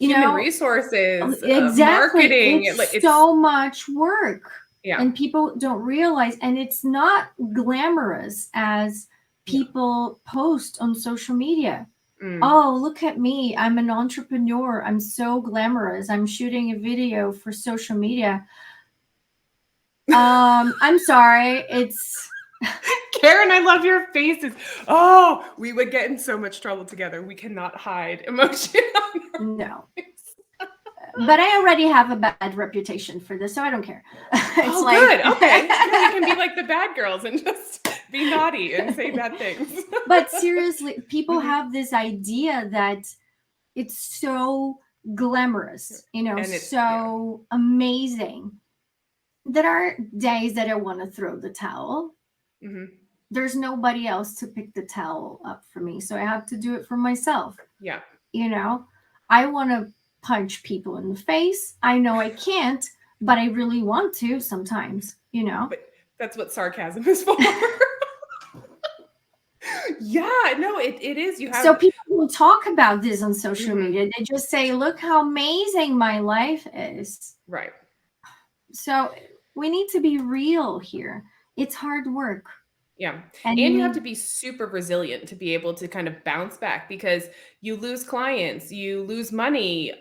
Human resources, exactly, marketing, it's like so much work. yeah. And people don't realize, and it's not glamorous as people post on social media. Oh, look at me, I'm an entrepreneur, I'm so glamorous, I'm shooting a video for social media. I'm sorry, it's Karin, I love your faces. Oh, we would get in so much trouble together. We cannot hide emotion on our no. face. But I already have a bad reputation for this, so I don't care. It's Oh, good. Okay. Yeah, you can be like the bad girls and just be naughty and say bad things. But seriously, people have this idea that it's so glamorous, And it's so amazing. There are days that I want to throw the towel. There's nobody else to pick the towel up for me, so I have to do it for myself. Yeah. I want to punch people in the face. I know I can't, but I really want to sometimes, But that's what sarcasm is for. Yeah, no, it is. You have So people will talk about this on social media. They just say, look how amazing my life is. Right. So we need to be real here. It's hard work. Yeah. And you have to be super resilient to be able to kind of bounce back, because you lose clients, you lose money,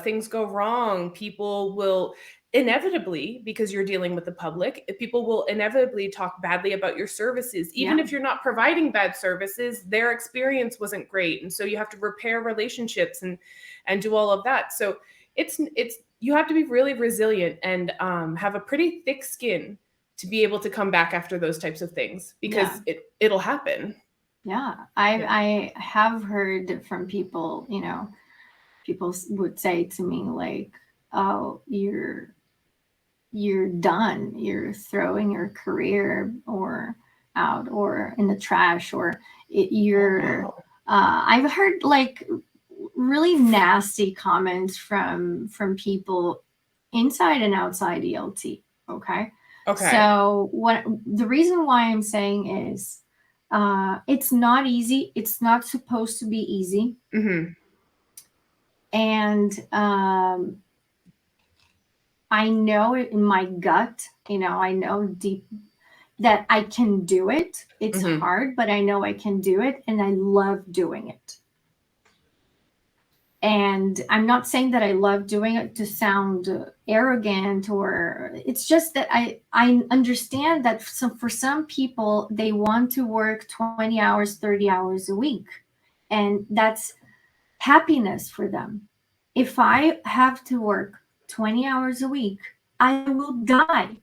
things go wrong. People will inevitably, because you're dealing with the public, people will inevitably talk badly about your services. Even if you're not providing bad services, their experience wasn't great. And so you have to repair relationships and do all of that. So it's you have to be really resilient and have a pretty thick skin to be able to come back after those types of things, because it'll happen. Yeah. I have heard from people, people would say to me like, oh, you're done. You're throwing your career or out or in the trash, or I've heard like really nasty comments from people inside and outside ELT. Okay. So the reason why I'm saying is, it's not easy. It's not supposed to be easy. And I know it in my gut, I know deep that I can do it. It's hard, but I know I can do it, and I love doing it. And I'm not saying that I love doing it to sound arrogant, or it's just that I understand that for some people, they want to work 20 hours, 30 hours a week. And that's happiness for them. If I have to work 20 hours a week, I will die.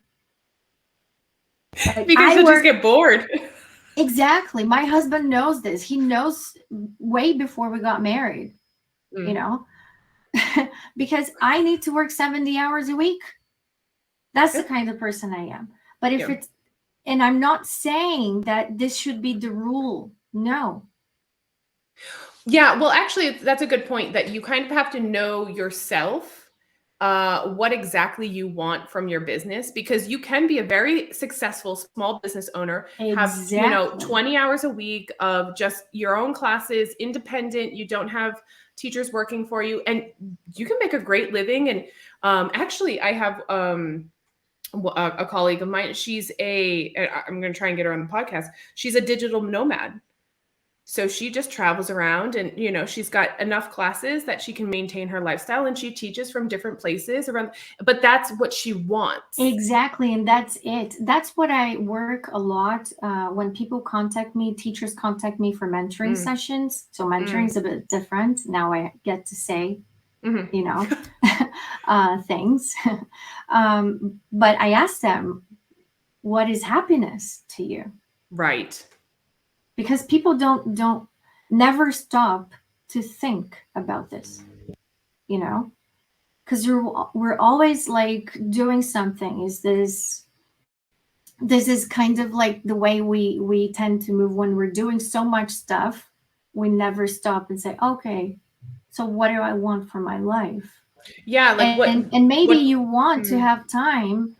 Because you'll just get bored. Exactly. My husband knows this. He knows way before we got married, because I need to work 70 hours a week. That's the kind of person I am. But if it's, and I'm not saying that this should be the rule. No. Yeah, well, actually, that's a good point, that you kind of have to know yourself, what exactly you want from your business, because you can be a very successful small business owner, have 20 hours a week of just your own classes, independent. You don't have teachers working for you, and you can make a great living. And actually, I have a colleague of mine. I'm going to try and get her on the podcast. She's a digital nomad. So she just travels around, and, she's got enough classes that she can maintain her lifestyle, and she teaches from different places around, but that's what she wants. Exactly. And that's it. That's what I work a lot. When people contact me, teachers contact me for mentoring sessions. So mentoring is a bit different. Now I get to say, things. But I ask them, what is happiness to you? Right. Because people don't never stop to think about this, because we're always like doing something. Is this this is kind of like the way we tend to move when we're doing so much stuff. We never stop and say, okay, so what do I want for my life? Yeah, like And maybe what you want to have time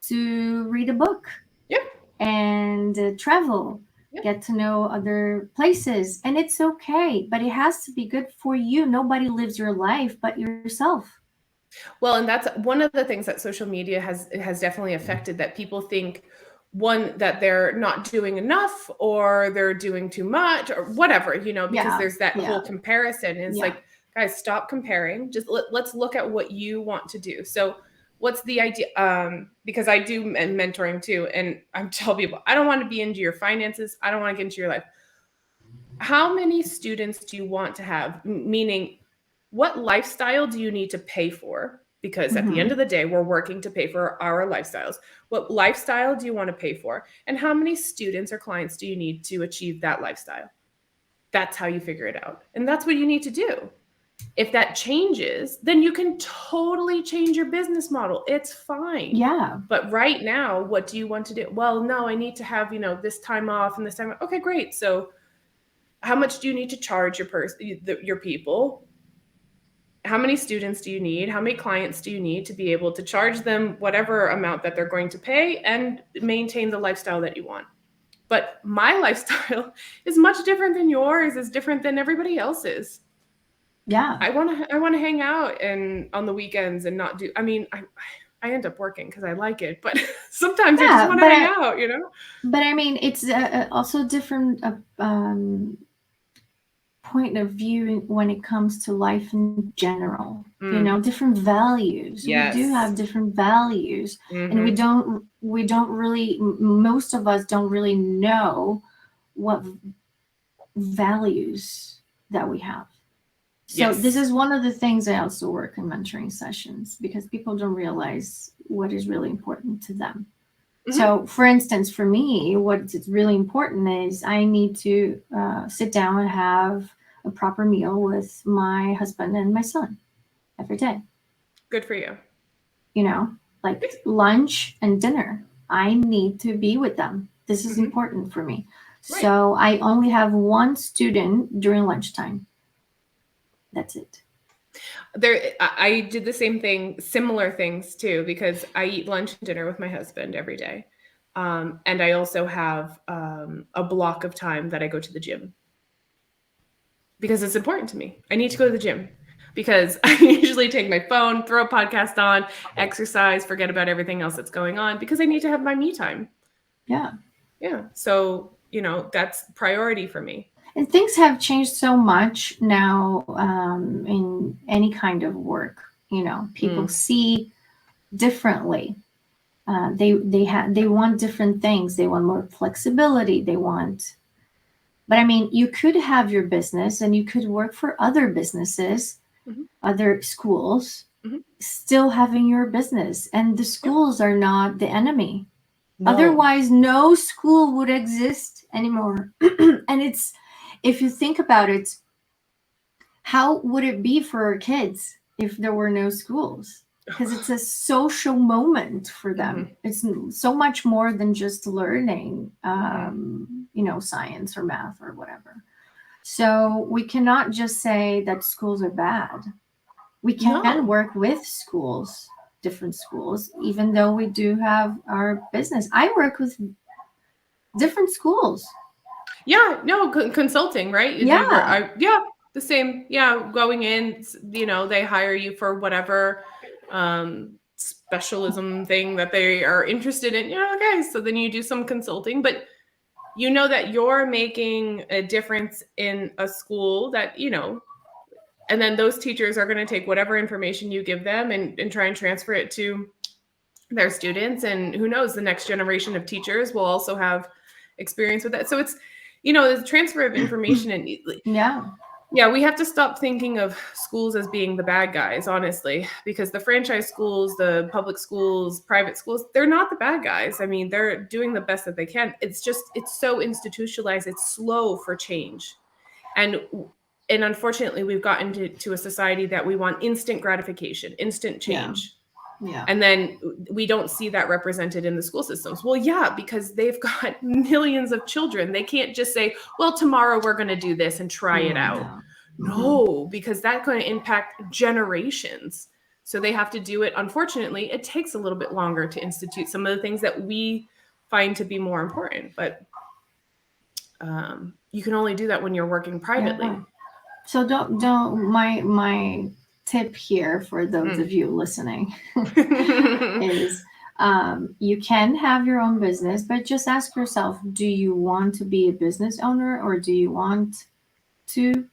to read a book yeah. and travel, Yeah. get to know other places, and it's okay, but it has to be good for you. Nobody lives your life but yourself. Well, and that's one of the things that social media has definitely affected, that people think, one, that they're not doing enough or they're doing too much or whatever, because Yeah, there's that yeah, whole comparison. And it's yeah. like, guys, stop comparing. Just let's look at what you want to do. So what's the idea? Because I do mentoring too, and I'm telling people, I don't want to be into your finances. I don't want to get into your life. How many students do you want to have? Meaning, what lifestyle do you need to pay for? Because at the end Hmm. of the day, we're working to pay for our lifestyles. What lifestyle do you want to pay for? And how many students or clients do you need to achieve that lifestyle? That's how you figure it out. And that's what you need to do. If that changes, then you can totally change your business model. It's fine. Yeah, But right now, what do you want to do? Well, no, I need to have, this time off and this time. Okay, great. So how much do you need to charge your people? How many students do you need? How many clients do you need to be able to charge them whatever amount that they're going to pay and maintain the lifestyle that you want? But my lifestyle is much different than yours, is different than everybody else's. yeah, I want to hang out and on the weekends and not do, I end up working because I like it, but sometimes I just yeah. want to hang out. But I mean, it's also different point of view when it comes to life in general. Mm, Different values. We do yes. have different values, and we Mm-hmm. don't really. Most of us don't really know what values that we have. So this Yes. is one of the things I also work in mentoring sessions, because people don't realize what is really important to them. Mm-hmm. So, for instance, for me, what's really important is I need to sit down and have a proper meal with my husband and my son every day. Good for you. You know, like lunch and dinner. I need to be with them. This is Mm-hmm. important for me. Right. So, I only have one student during lunchtime. That's it. I did the same thing, similar things too, because I eat lunch and dinner with my husband every day. And I also have a block of time that I go to the gym because it's important to me. I need to go to the gym because I usually take my phone, throw a podcast on, exercise, forget about everything else that's going on because I need to have my me time. Yeah. Yeah. So, that's priority for me. And things have changed so much now in any kind of work. People Mm. see differently. They want different things. They want more flexibility. But I mean, you could have your business and you could work for other businesses, Hmm. other schools, Hmm. still having your business. And the Yep. schools are not the enemy. No. Otherwise, no school would exist anymore. And if you think about it, how would it be for our kids if there were no schools? Because it's a social moment for Hmm. them. It's so much more than just learning, Hmm. science or math or whatever. So we cannot just say that schools are bad. We can No. work with schools, different schools, even though we do have our business. I work with different schools. Yeah, no, consulting, right? Yeah, Yeah, the same. Yeah, going in, they hire you for whatever specialism thing that they are interested in. Yeah, okay, so then you do some consulting, but you know that you're making a difference in a school that, and then those teachers are going to take whatever information you give them and try and transfer it to their students. And who knows, the next generation of teachers will also have experience with that. So it's, the transfer of information. And yeah, yeah, we have to stop thinking of schools as being the bad guys, honestly, because the franchise schools, the public schools, private schools, they're not the bad guys. I mean, they're doing the best that they can. It's just, it's so institutionalized. It's slow for change. And unfortunately, we've gotten to a society that we want instant gratification, instant yeah. change. Yeah. And then we don't see that represented in the school systems. Well, yeah, because they've got millions of children. They can't just say, well, tomorrow we're going to do this and try it out. No, because that's going to impact generations. So they have to do it. Unfortunately, it takes a little bit longer to institute some of the things that we find to be more important. But you can only do that when you're working privately. Yeah. So my tip here for those of you listening is you can have your own business, but just ask yourself, do you want to be a business owner, or do you want to,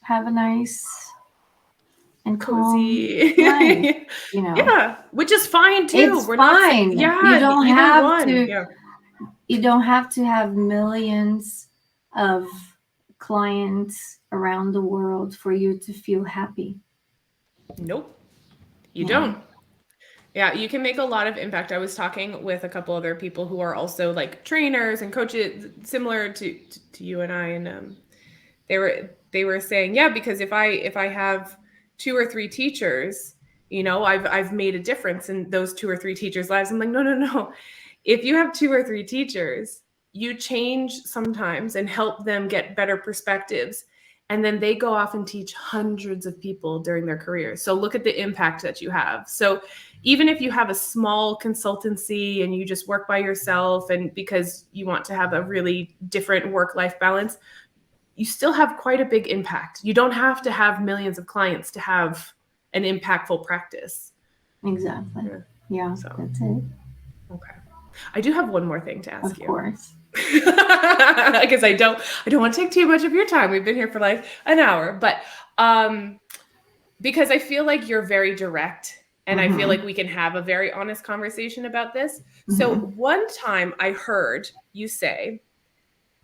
have a nice and cozy life, Yeah, which is fine too. It's fine. You don't have to. Yeah. You don't have to have millions of clients around the world for you to feel happy. Nope, you don't. Yeah, you can make a lot of impact. I was talking with a couple other people who are also like trainers and coaches, similar to you and I, and they were saying, yeah, because if I have 2 or 3 teachers, I've made a difference in those 2 or 3 teachers' lives. I'm like, no. If you have 2 or 3 teachers, you change sometimes and help them get better perspectives. And then they go off and teach hundreds of people during their careers. So look at the impact that you have. So even if you have a small consultancy and you just work by yourself, and because you want to have a really different work-life balance, you still have quite a big impact. You don't have to have millions of clients to have an impactful practice. Exactly. Yeah, so that's it. Okay. I do have one more thing to ask you. Of course. Because I don't want to take too much of your time. We've been here for like an hour, but because I feel like you're very direct, and I feel like we can have a very honest conversation about this. So one time I heard you say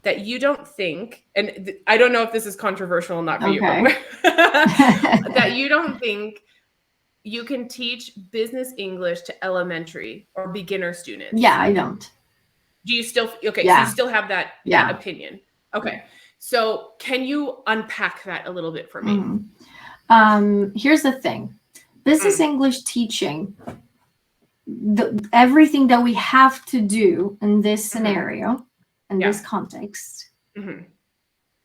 that you don't think, and I don't know if this is controversial or not for you, but that you don't think you can teach business English to elementary or beginner students. Yeah, I don't. Do you still, okay, so you still have that opinion. Okay. So can you unpack that a little bit for me? Here's the thing. Business English teaching, everything that we have to do in this scenario, in this context,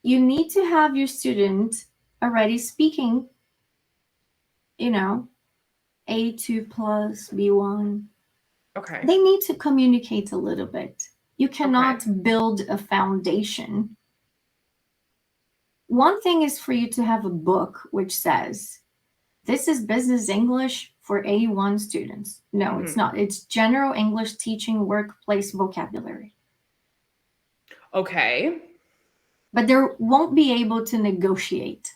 you need to have your student already speaking, A2 plus, B1. Okay. They need to communicate a little bit. You cannot build a foundation. One thing is for you to have a book which says, this is business English for A1 students. No, it's not. It's general English teaching workplace vocabulary. Okay. But they won't be able to negotiate.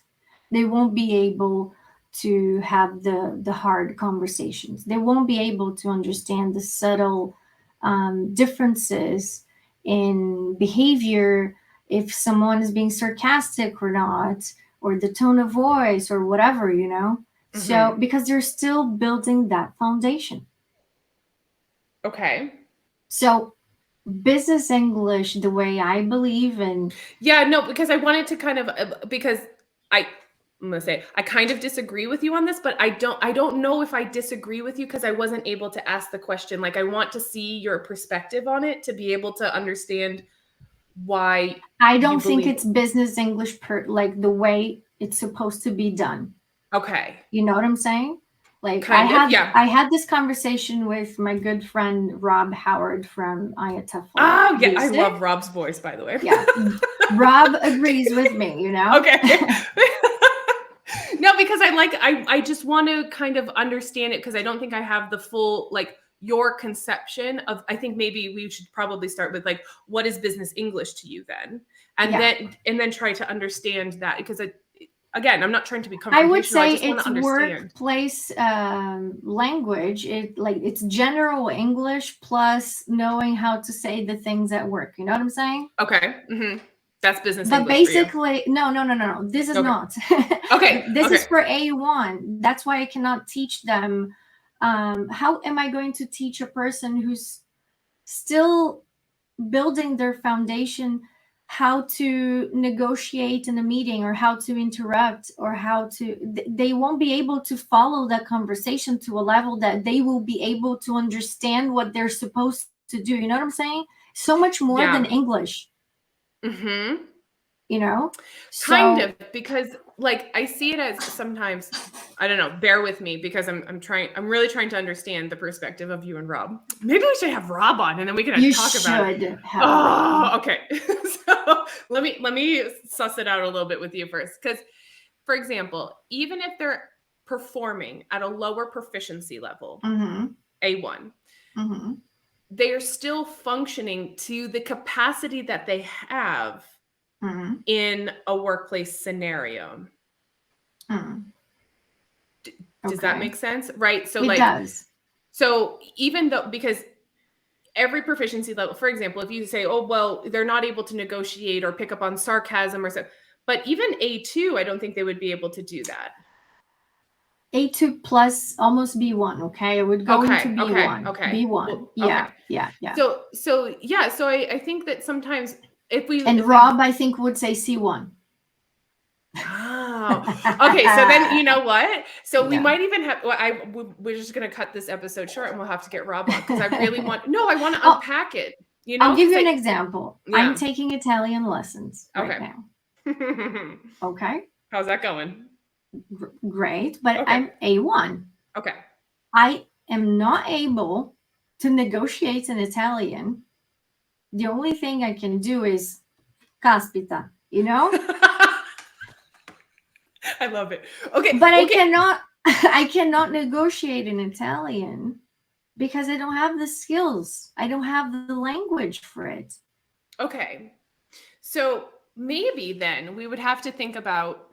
They won't be able to have the hard conversations. They won't be able to understand the subtle differences in behavior, if someone is being sarcastic or not, or the tone of voice or whatever, So, because they're still building that foundation. Okay. So, business English, the way I believe in. Yeah, no, because I wanted to kind of, because I'm going to say, I kind of disagree with you on this, but I don't know if I disagree with you because I wasn't able to ask the question. Like, I want to see your perspective on it to be able to understand why. I don't think it's business English like the way it's supposed to be done. Okay. You know what I'm saying? Like I had this conversation with my good friend Rob Heuert from Heuert. Oh yeah, I love Rob's voice, by the way. Yeah, Rob agrees with me. Okay. No, because I just want to kind of understand it, because I don't think I have the full, like, your conception of. I think maybe we should probably start with, like, what is business English to you then, and then try to understand that, because again, I'm not trying to be confrontational. I would say it's workplace language. It's general English plus knowing how to say the things at work. You know what I'm saying? Okay. That's business English. But basically, no. This is not. Okay. This is for A1. That's why I cannot teach them. How am I going to teach a person who's still building their foundation how to negotiate in a meeting or how to interrupt or how to, they won't be able to follow that conversation to a level that they will be able to understand what they're supposed to do. You know what I'm saying? So much more than English. Mm-hmm. You know? Kind of, because like I see it as sometimes, I don't know, bear with me because I'm really trying to understand the perspective of you and Rob. Maybe we should have Rob on and then we can talk about it. Oh, okay. So let me suss it out a little bit with you first. Because, for example, even if they're performing at a lower proficiency level, A1, they are still functioning to the capacity that they have in a workplace scenario. Does that make sense? Right. So it does. So even though, because every proficiency level, for example, if you say, oh, well, they're not able to negotiate or pick up on sarcasm or so, but even A2, I don't think they would be able to do that. A2 plus almost B1. Okay. I would go into B1. Okay. B1. Well, yeah. So I think that sometimes Rob, I think, would say C1. Oh, okay. So then you know what? So we might even have. Well, we're just gonna cut this episode short, and we'll have to get Rob on because I really want. No, I want to unpack it. You know, I'll give you an example. I'm taking Italian lessons right now. Okay. How's that going? Great, but I'm A1. Okay. I am not able to negotiate in Italian. The only thing I can do is caspita, you know? I love it. Okay. But I cannot negotiate in Italian because I don't have the skills. I don't have the language for it. Okay. So maybe then we would have to think about,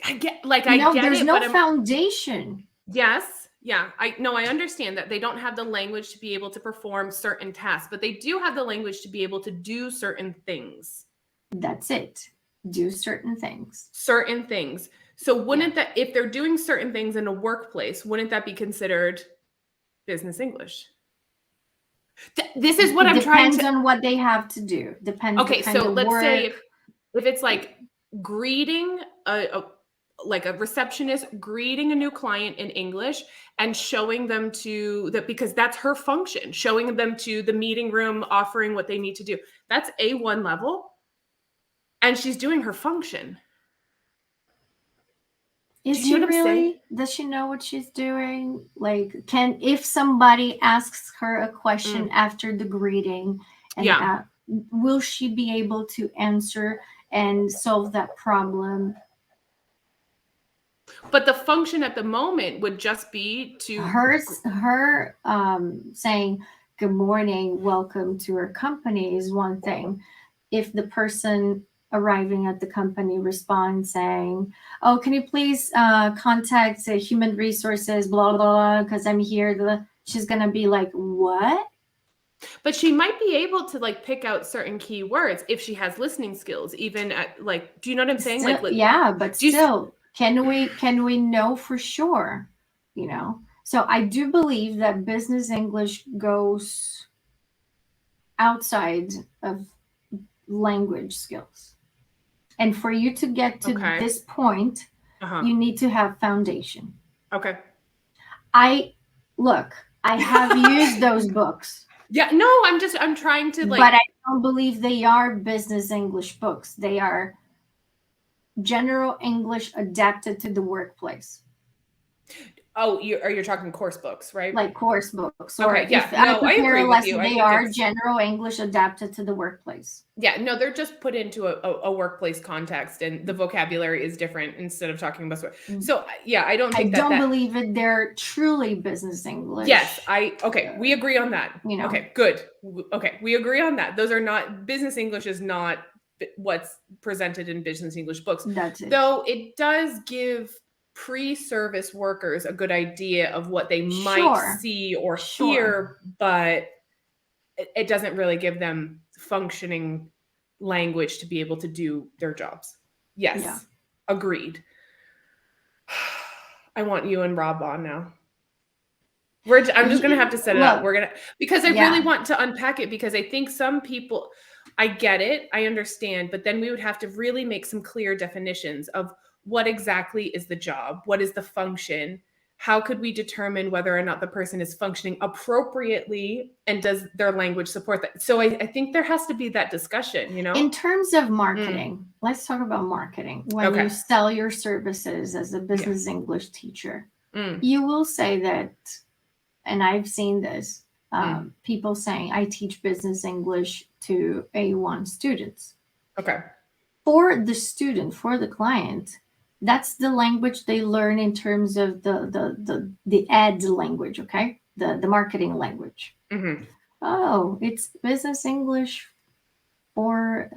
there's no foundation. Yes. Yeah. I understand that they don't have the language to be able to perform certain tasks, but they do have the language to be able to do certain things. That's it. Do certain things. Certain things. So wouldn't that, if they're doing certain things in a workplace, wouldn't that be considered business English? This is what I'm trying to... Depends on what they have to do. Depends. Okay, so let's say if it's like greeting like a receptionist greeting a new client in English and showing them to because that's her function, showing them to the meeting room, offering what they need to do. That's A1 level. And she's doing her function. Is she really? Does she know what she's doing? Like, if somebody asks her a question after the greeting, and will she be able to answer and solve that problem? But the function at the moment would just be to her saying good morning, welcome to her company is one thing. If the person arriving at the company responds saying, oh, can you please contact human resources, blah, blah, blah, because I'm here. She's going to be like, what? But she might be able to like pick out certain key words if she has listening skills, even at like, do you know what I'm saying? Still, can we know for sure? You know? So I do believe that business English goes outside of language skills. And for you to get to this point, you need to have foundation. Okay. I have used those books. Yeah, no, I'm trying to like. But I don't believe they are business English books. They are general English adapted to the workplace. Oh, you're talking course books, right? Like course books. Or okay, yeah. No, I agree with you. They are general English adapted to the workplace. Yeah, no, they're just put into a workplace context, and the vocabulary is different instead of talking about. So yeah, I don't think I don't believe it. They're truly business English. Yes, we agree on that. You know. Okay, good. Okay, we agree on that. Those are not business English is not what's presented in business English books. That's it. Though it does give pre-service workers a good idea of what they might see or hear, but it doesn't really give them functioning language to be able to do their jobs. Yes, agreed. I want you and Rob on now. I'm just gonna have to set it up. We're gonna, because I really want to unpack it, because I think some people, I get it. I understand. But then we would have to really make some clear definitions of what exactly is the job? What is the function? How could we determine whether or not the person is functioning appropriately, and does their language support that? So I think there has to be that discussion, you know? In terms of marketing, let's talk about marketing. When Okay. you sell your services as a business English teacher, Mm. you will say that, and I've seen this, people saying, I teach business English to A1 students. Okay. For the student, for the client, that's the language they learn in terms of the ad language, okay? The marketing language. Mm-hmm. Oh, it's business English for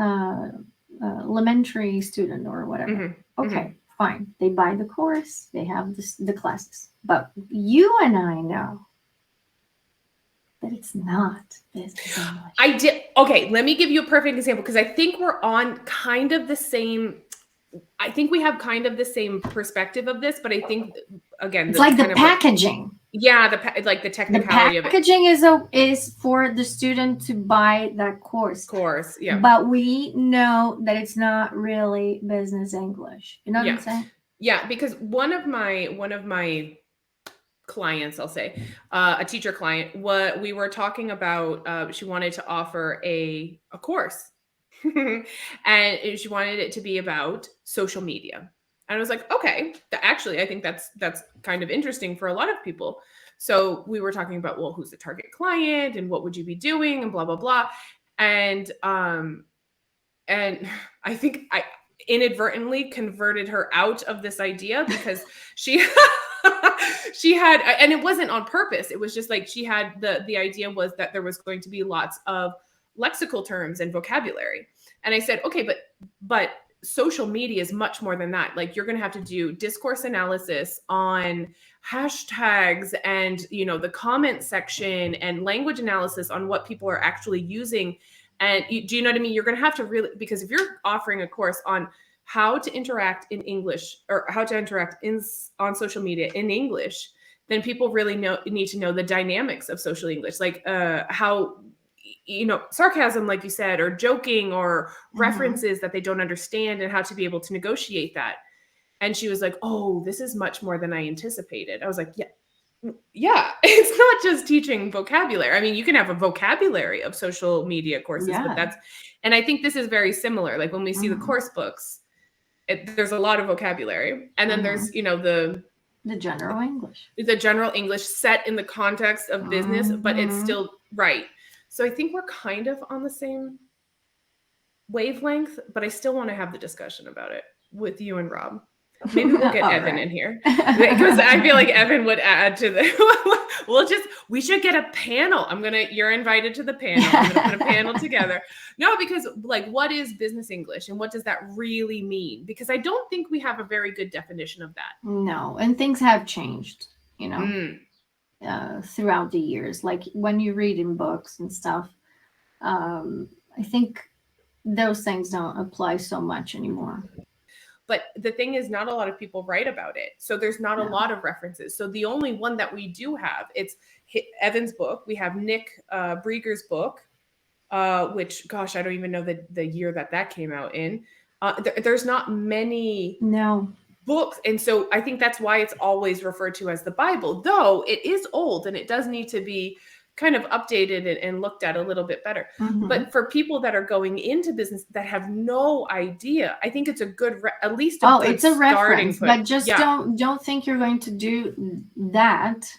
elementary student or whatever. Mm-hmm. Okay, fine. They buy the course, they have the classes. But you and I know that it's not business English. Okay, let me give you a perfect example, because I think we're on kind of the same. I think we have kind of the same perspective of this, but I think, again, it's like the packaging. Like the technicality of it. The packaging is for the student to buy that course. Yeah. But we know that it's not really business English. You know what I'm saying? Yeah, because one of my clients, I'll say, a teacher client, what we were talking about, she wanted to offer a course. And she wanted it to be about social media. And I was like, okay, actually, I think that's kind of interesting for a lot of people. So we were talking about, well, who's the target client and what would you be doing and blah, blah, blah. And I think I inadvertently converted her out of this idea, because she had, and it wasn't on purpose. It was just like, she had the idea was that there was going to be lots of lexical terms and vocabulary. And I said, okay, but social media is much more than that. Like, you're going to have to do discourse analysis on hashtags and, the comment section, and language analysis on what people are actually using. And do you know what I mean? You're going to have to really, because if you're offering a course on how to interact in English, or how to interact on social media in English, then people really need to know the dynamics of social English, like how, sarcasm, like you said, or joking, or references that they don't understand, and how to be able to negotiate that. And she was like, oh, this is much more than I anticipated. I was like, yeah, it's not just teaching vocabulary. I mean, you can have a vocabulary of social media courses, but and I think this is very similar. Like, when we see the course books, there's a lot of vocabulary. And then there's, the general English. The general English set in the context of business, but it's still right. So I think we're kind of on the same wavelength, but I still want to have the discussion about it with you and Rob. Maybe we'll get Evan in here, because I feel like Evan would add to the, we should get a panel. You're invited to the panel. I'm going to put a panel together. No, because like, what is business English and what does that really mean? Because I don't think we have a very good definition of that. No. And things have changed, throughout the years. Like, when you read in books and stuff, I think those things don't apply so much anymore. But the thing is, not a lot of people write about it. So there's not a lot of references. So the only one that we do have, it's Evan's book. We have Nick Brieger's book, which, gosh, I don't even know the year that came out in. There's not many books. And so I think that's why it's always referred to as the Bible, though it is old and it does need to be kind of updated and looked at a little bit better. But for people that are going into business that have no idea, I think it's a good, at least it's a reference, but just don't think you're going to do that.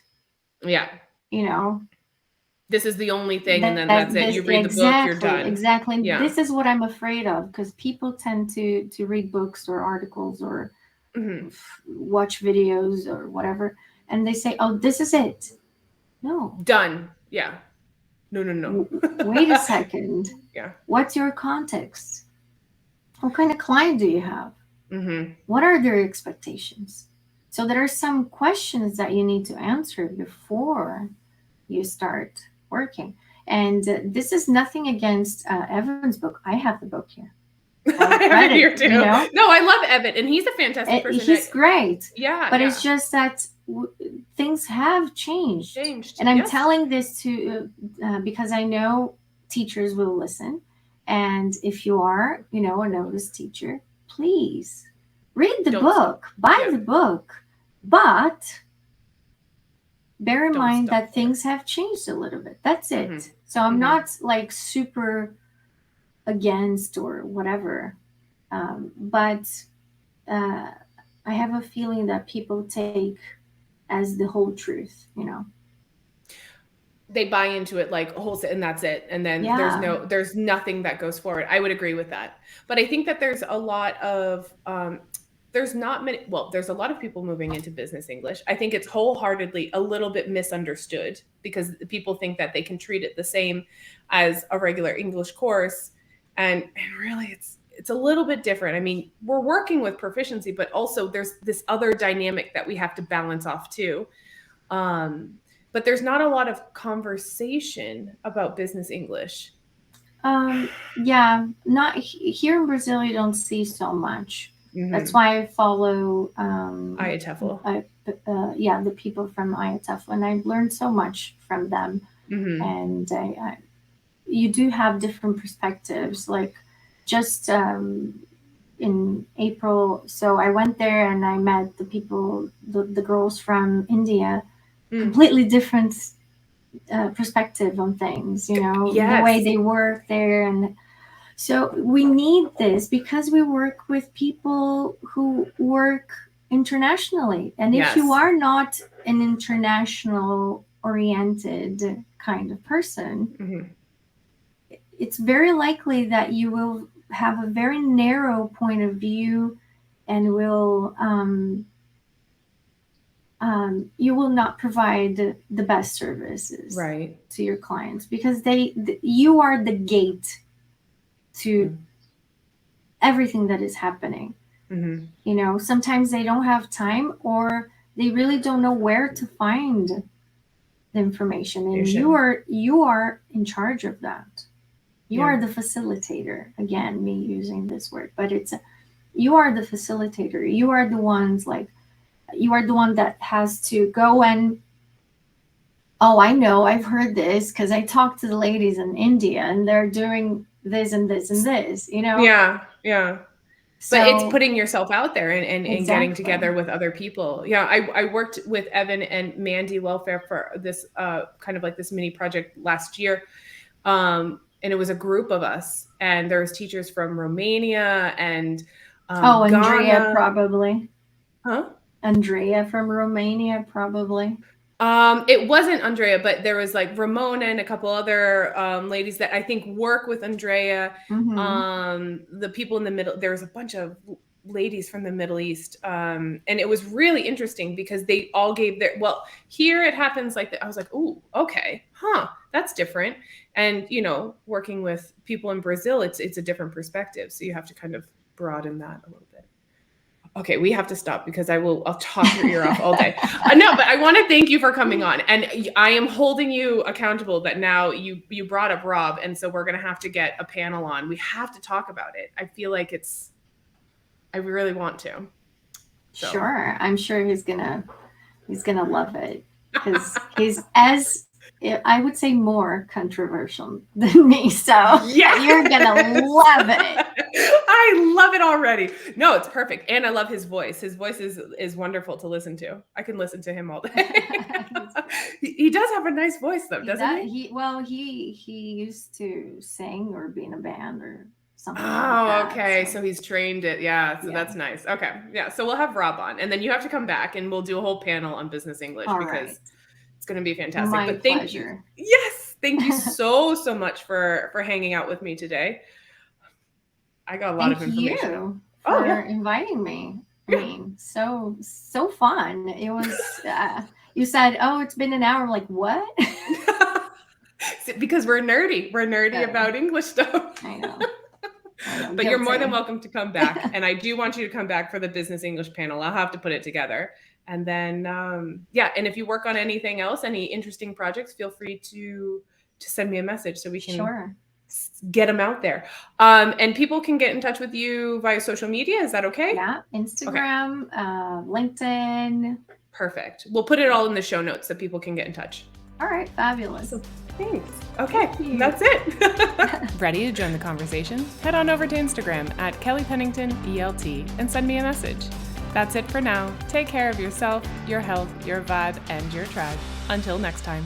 Yeah. This is the only thing, and then that's it. You read the book, you're done. Exactly. Yeah. This is what I'm afraid of, because people tend to read books or articles or watch videos or whatever, and they say, oh, this is it. No. Done. Yeah. No. Wait a second. Yeah. What's your context? What kind of client do you have? What are their expectations? So there are some questions that you need to answer before you start working. And this is nothing against Evan's book. I have the book here. I have it here too. No, I love Evan, and he's a fantastic person. He's great. Yeah. But it's just that things have changed. And I'm telling this to because I know teachers will listen, And if you are, a novice teacher, please read the Don't book, buy Yeah. the book, but bear in Don't mind stop that things have changed a little bit. That's it. Mhm. So I'm Mhm. not like super against or whatever. But I have a feeling that people take as the whole truth, They buy into it like wholesale and that's it. And then Yeah. there's nothing that goes forward. I would agree with that. But I think that there's a lot of, there's not many, well, there's a lot of people moving into business English. I think it's wholeheartedly a little bit misunderstood because people think that they can treat it the same as a regular English course. And really it's a little bit different. I mean, we're working with proficiency, but also there's this other dynamic that we have to balance off too. But there's not a lot of conversation about business English. Yeah, not here in Brazil. You don't see so much. That's Mm-hmm. why I follow, IATEFL. yeah, the people from IATEFL, and I've learned so much from them. Mm-hmm. And you do have different perspectives. Like just in April, so I went there and I met the people, the girls from India, completely different perspective on things, the way Yes. they work there. And so we need this because we work with people who work internationally. And if you Yes. are not an international oriented kind of person, Mm-hmm. it's very likely that you will have a very narrow point of view and you will not provide the best services Right. to your clients because you are the gate to everything that is happening. Mm-hmm. Sometimes they don't have time or they really don't know where to find the information, and you are in charge of that. You are the facilitator. Again, me using this word, but you are the facilitator. You are the ones you are the one that has to go and, oh, I know, I've heard this because I talked to the ladies in India and they're doing this and this and this, Yeah. Yeah. So But it's putting yourself out there and exactly. getting together with other people. Yeah. I worked with Evan and Mandy Welfare for this kind of like this mini project last year. And it was a group of us, and there was teachers from Romania and Andrea Ghana. probably. Huh? Andrea from Romania probably. It wasn't Andrea, but there was like Ramona and a couple other ladies that I think work with Andrea. Mm-hmm. The people in the middle, there was a bunch of ladies from the Middle East. And it was really interesting because they all gave well, here it happens like that. I was like, ooh, okay, that's different. And, working with people in Brazil, it's a different perspective. So you have to kind of broaden that a little bit. Okay, we have to stop because I'll talk your ear off all day. No, but I want to thank you for coming on, and I am holding you accountable that now you brought up Rob, and so we're gonna have to get a panel on. We have to talk about it. I feel like I really want to. So. Sure, I'm sure he's gonna love it because he's I would say more controversial than me. So yeah, you're gonna love it. I love it already. No, it's perfect. And I love his voice. His voice is wonderful to listen to. I can listen to him all day. He does have a nice voice though, doesn't he? He used to sing or be in a band or something. Okay. So he's trained it. Yeah. So that's nice. Okay. Yeah. So we'll have Rob on, and then you have to come back and we'll do a whole panel on business English because it's going to be fantastic. My but pleasure. Thank you. Yes. Thank you so much for hanging out with me today. I got a lot of information. Thank you for inviting me. I mean, so fun. It was, you said, oh, it's been an hour. I'm like, what? Because we're nerdy. We're nerdy about English stuff. I know. But you're more than welcome to come back. And I do want you to come back for the business English panel. I'll have to put it together. And then, and if you work on anything else, any interesting projects, feel free to send me a message so we can get them out there. And people can get in touch with you via social media. Is that okay? Yeah. Instagram, LinkedIn. Perfect. We'll put it all in the show notes so people can get in touch. All right, fabulous. Awesome. Thanks. Okay, Thank you. that's it. Ready to join the conversation? Head on over to Instagram at Kelly Pennington ELT and send me a message. That's it for now. Take care of yourself, your health, your vibe, and your tribe. Until next time.